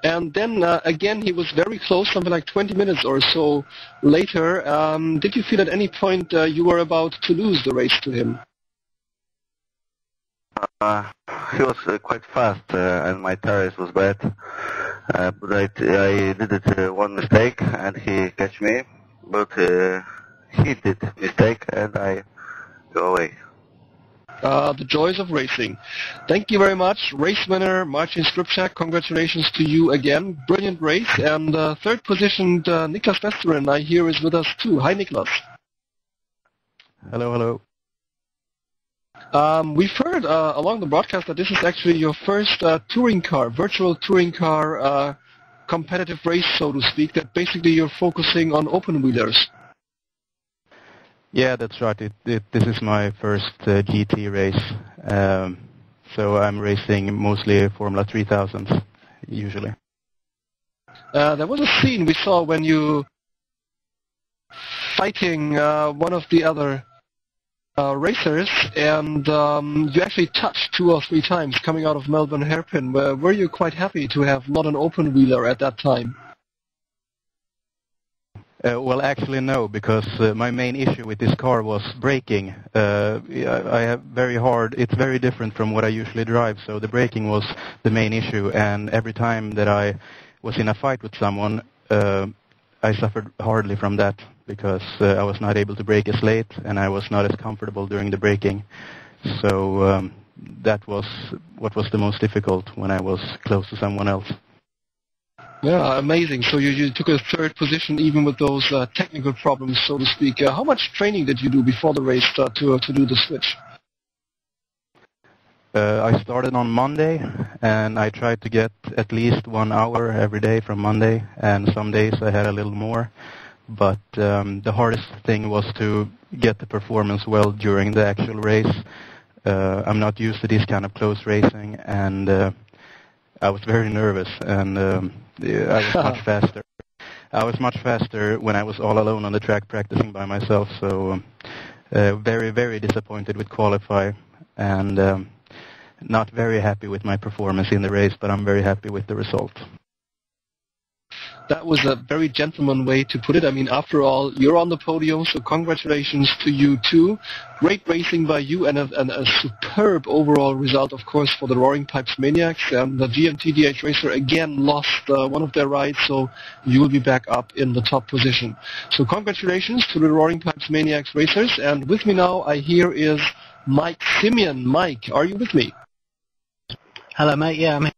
And then, again, he was very close, something like 20 minutes or so later. Did you feel at any point you were about to lose the race to him? He was quite fast, and my tires was bad. But I did it one mistake, and he catch me. But he did mistake, and I go away. The joys of racing. Thank you very much. Race winner Marcin Skrzypczak, congratulations to you again. Brilliant race. And third positioned Niklas Veterinen, I hear, is with us too. Hi, Niklas. Hello. We've heard along the broadcast that this is actually your first virtual touring car competitive race, so to speak, that basically you're focusing on open wheelers. Yeah, that's right. This is my first GT race, so I'm racing mostly Formula 3000s, usually. There was a scene we saw when you fighting one of the other racers, and you actually touched 2 or 3 times coming out of Melbourne Hairpin. Were you quite happy to have not an open wheeler at that time? Well, actually no, because my main issue with this car was braking. I have it's very different from what I usually drive, so the braking was the main issue, and every time that I was in a fight with someone, I suffered hardly from that, because I was not able to brake as late, and I was not as comfortable during the braking. So that was what was the most difficult when I was close to someone else. Yeah, amazing. So you took a third position even with those technical problems, so to speak. How much training did you do before the race to do the switch? I started on Monday, and I tried to get at least 1 hour every day from Monday, and some days I had a little more. but the hardest thing was to get the performance well during the actual race. I'm not used to this kind of close racing, and I was very nervous, and I was much faster. I was much faster when I was all alone on the track practicing by myself, so very, very disappointed with qualify, and not very happy with my performance in the race, but I'm very happy with the result. That was a very gentleman way to put it. I mean, after all, you're on the podium, so congratulations to you too. Great racing by you, and a superb overall result, of course, for the Roaring Pipes Maniacs. And the GMT-DH Racer again lost one of their rides, so you will be back up in the top position. So congratulations to the Roaring Pipes Maniacs Racers. And with me now, I hear, is Mike Simian. Mike, are you with me? Hello, mate. Yeah, I'm here.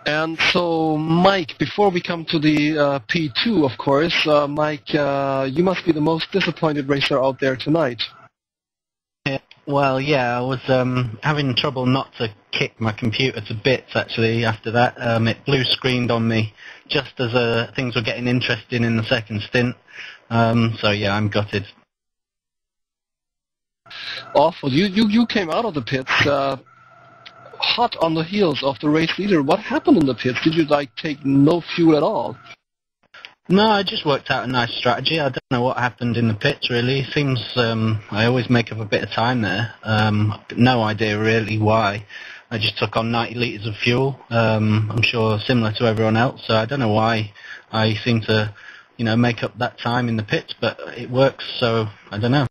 And so, Mike, before we come to the P2, of course, Mike, you must be the most disappointed racer out there tonight. Well, yeah, I was having trouble not to kick my computer to bits, actually, after that. It blue screened on me just as things were getting interesting in the second stint. So, yeah, I'm gutted. Awful. You came out of the pits hot on the heels of the race leader. What happened in the pits? Did you take no fuel at all? No, I just worked out a nice strategy. I don't know what happened in the pits, really. It seems I always make up a bit of time there. No idea really why. I just took on 90 litres of fuel. I'm sure similar to everyone else. So I don't know why I seem to, make up that time in the pits, but it works. So I don't know.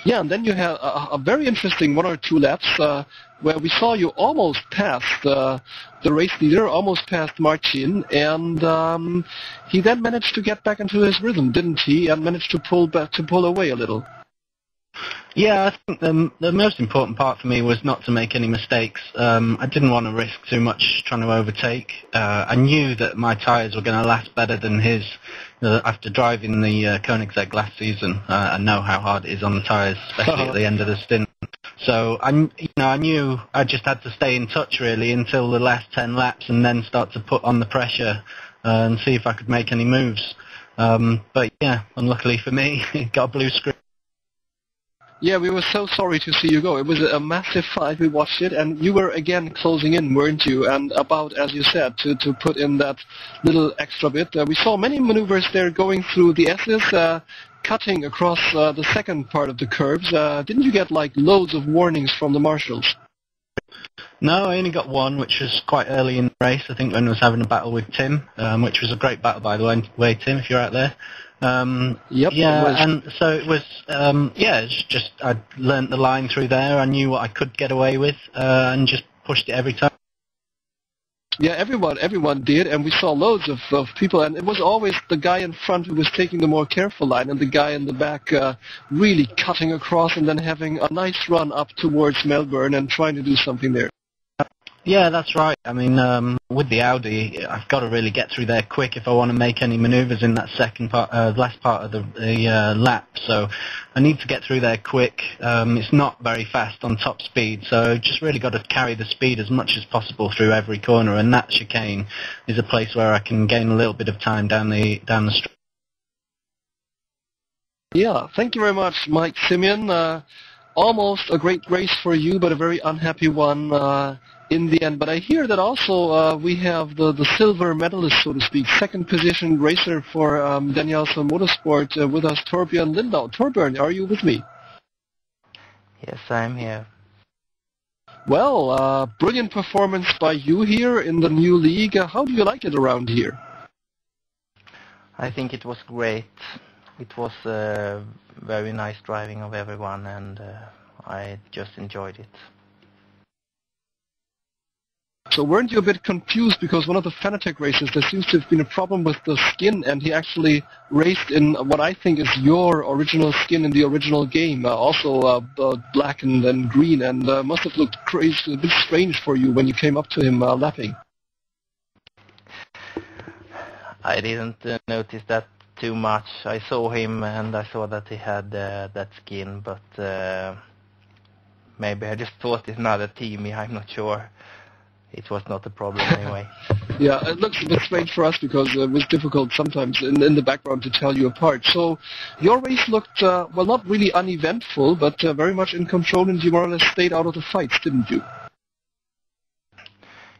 Yeah, and then you had a very interesting 1 or 2 laps where we saw you almost past the race leader, almost past Marcin, and he then managed to get back into his rhythm, didn't he? And managed to pull away a little. Yeah, I think the most important part for me was not to make any mistakes. I didn't want to risk too much trying to overtake. I knew that my tyres were going to last better than his. After driving the Koenigsegg last season, I know how hard it is on the tyres, especially at the end of the stint. So I knew I just had to stay in touch really until the last 10 laps, and then start to put on the pressure and see if I could make any moves. But yeah, unluckily for me, it got a blue screen. Yeah, we were so sorry to see you go. It was a massive fight. We watched it, and you were again closing in, weren't you? And about, as you said, to put in that little extra bit. We saw many maneuvers there going through the S's, cutting across the second part of the curves. Didn't you get loads of warnings from the marshals? No, I only got one, which was quite early in the race. I think when I was having a battle with Tim, which was a great battle, by the way, Tim, if you're out there. Yep. Yeah, and so it was, it's just I learnt the line through there. I knew what I could get away with, and just pushed it every time. Yeah, everyone did, and we saw loads of people, and it was always the guy in front who was taking the more careful line, and the guy in the back really cutting across and then having a nice run up towards Melbourne and trying to do something there. Yeah, that's right. I mean, with the Audi, I've got to really get through there quick if I want to make any manoeuvres in that second part, last part of the lap. So I need to get through there quick. It's not very fast on top speed, so just really got to carry the speed as much as possible through every corner. And that chicane is a place where I can gain a little bit of time down the straight. Yeah, thank you very much, Mike Simian. Almost a great race for you, but a very unhappy one in the end. But I hear that also we have the silver medalist, so to speak, second position racer for Daniels Motorsport with us, Torbjörn Lindau. Torbjörn, are you with me? Yes, I'm here. Well, brilliant performance by you here in the new league. How do you like it around here? I think it was great. It was very nice driving of everyone, and I just enjoyed it. So weren't you a bit confused, because one of the Fanatec races, there seems to have been a problem with the skin, and he actually raced in what I think is your original skin in the original game, also black and green, and must have looked crazy, a bit strange for you when you came up to him lapping. I didn't notice that too much. I saw him and I saw that he had that skin, but maybe I just thought it's not a teamy, I'm not sure. it was not a problem anyway. Yeah, it looks a bit strange for us because it was difficult sometimes in the background to tell you apart. So your race looked, well, not really uneventful, but very much in control, and you more or less stayed out of the fights, didn't you?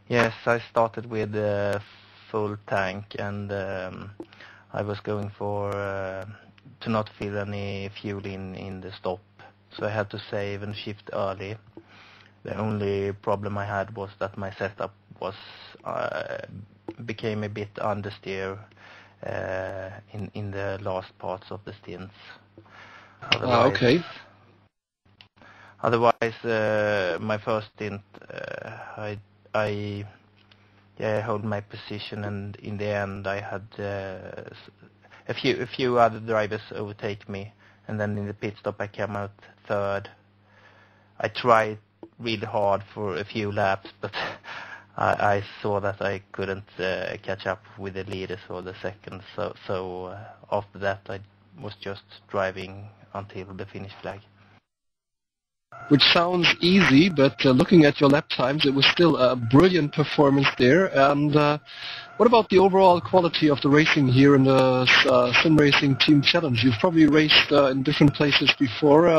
Yes, I started with a full tank, and I was going for to not fill any fuel in the stop, so I had to save and shift early. The only problem I had was that my setup was became a bit understeer in the last parts of the stints. Okay. Otherwise, my first stint, I held my position, and in the end I had a few other drivers overtake me, and then in the pit stop I came out third. I tried really hard for a few laps, but I saw that I couldn't catch up with the leaders or the seconds, so after that I was just driving until the finish flag. Which sounds easy, but looking at your lap times, it was still a brilliant performance there. And what about the overall quality of the racing here in the Sim Racing Team Challenge? You've probably raced in different places before.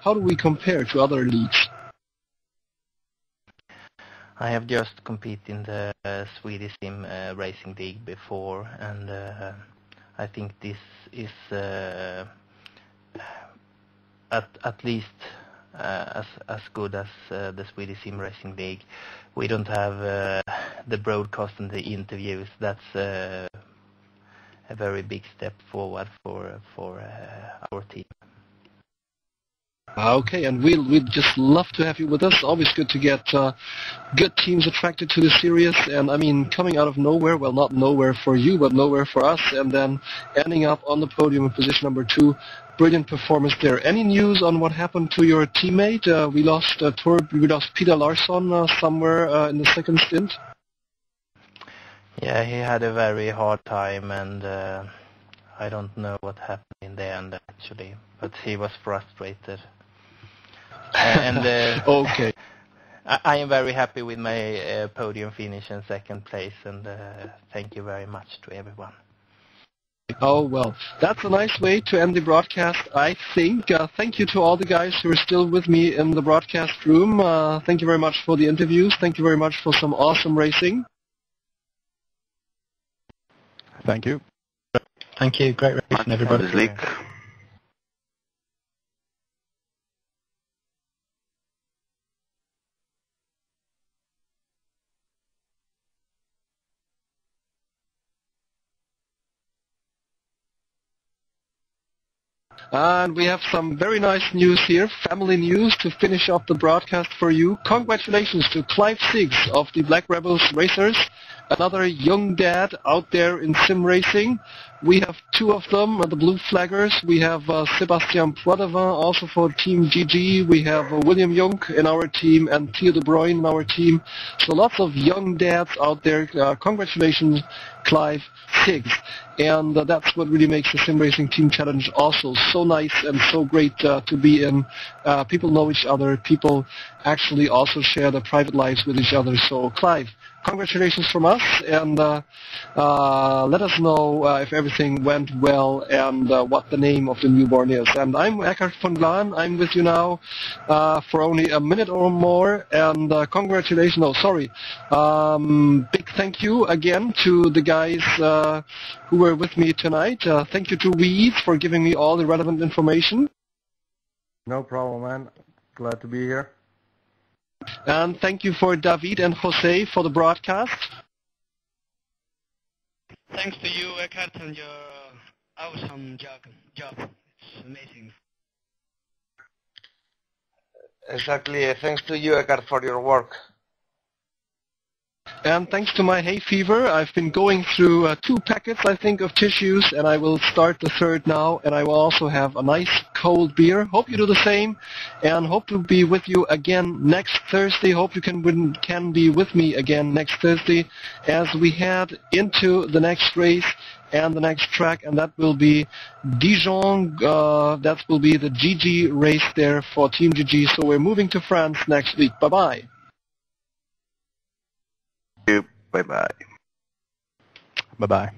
How do we compare to other leagues? I have just competed in the Swedish Sim Racing League before, and I think this is at least as good as the Swedish Sim Racing League. We don't have the broadcast and the interviews. That's a very big step forward for our team. Okay, and we'd just love to have you with us. Always good to get good teams attracted to the series, and I mean, coming out of nowhere, well, not nowhere for you, but nowhere for us, and then ending up on the podium in position number 2. Brilliant performance there. Any news on what happened to your teammate? We lost Peter Larsson somewhere in the second stint. Yeah, he had a very hard time, and I don't know what happened in the end actually, but he was frustrated. And okay. I am very happy with my podium finish in second place, and thank you very much to everyone. Oh, well, that's a nice way to end the broadcast, I think. Thank you to all the guys who are still with me in the broadcast room. Thank you very much for the interviews. Thank you very much for some awesome racing. Thank you. Thank you. Great racing, everybody. And we have some very nice news here, family news, to finish off the broadcast for you. Congratulations to Clive Siggs of the Black Rebels Racers, another young dad out there in sim racing. We have 2 of them, the Blue Flaggers. We have Sébastien Poitevin, also for Team GG. We have William Jung in our team and Theo de Bruyne in our team. So lots of young dads out there. Congratulations, Clive Siggs. And that's what really makes the Sim Racing Team Challenge also so nice and so great to be in. People know each other. People actually also share their private lives with each other. So, Clive, congratulations from us, and let us know if everything went well and what the name of the newborn is. And I'm Eckhard von Glan. I'm with you now for only a minute or more, and congratulations. Oh, sorry. Big thank you again to the guys who were with me tonight. Thank you to Reed for giving me all the relevant information. No problem, man. Glad to be here. And thank you for David and Jose for the broadcast. Thanks to you, Eckhard, and your awesome job. It's amazing. Exactly. Thanks to you, Eckhard, for your work. And thanks to my hay fever, I've been going through 2 packets, I think, of tissues, and I will start the 3rd now, and I will also have a nice cold beer. Hope you do the same, and hope to be with you again next Thursday. Hope you can be with me again next Thursday as we head into the next race and the next track, and that will be Dijon. That will be the GG race there for Team GG. So we're moving to France next week. Bye-bye. Bye-bye. Bye-bye.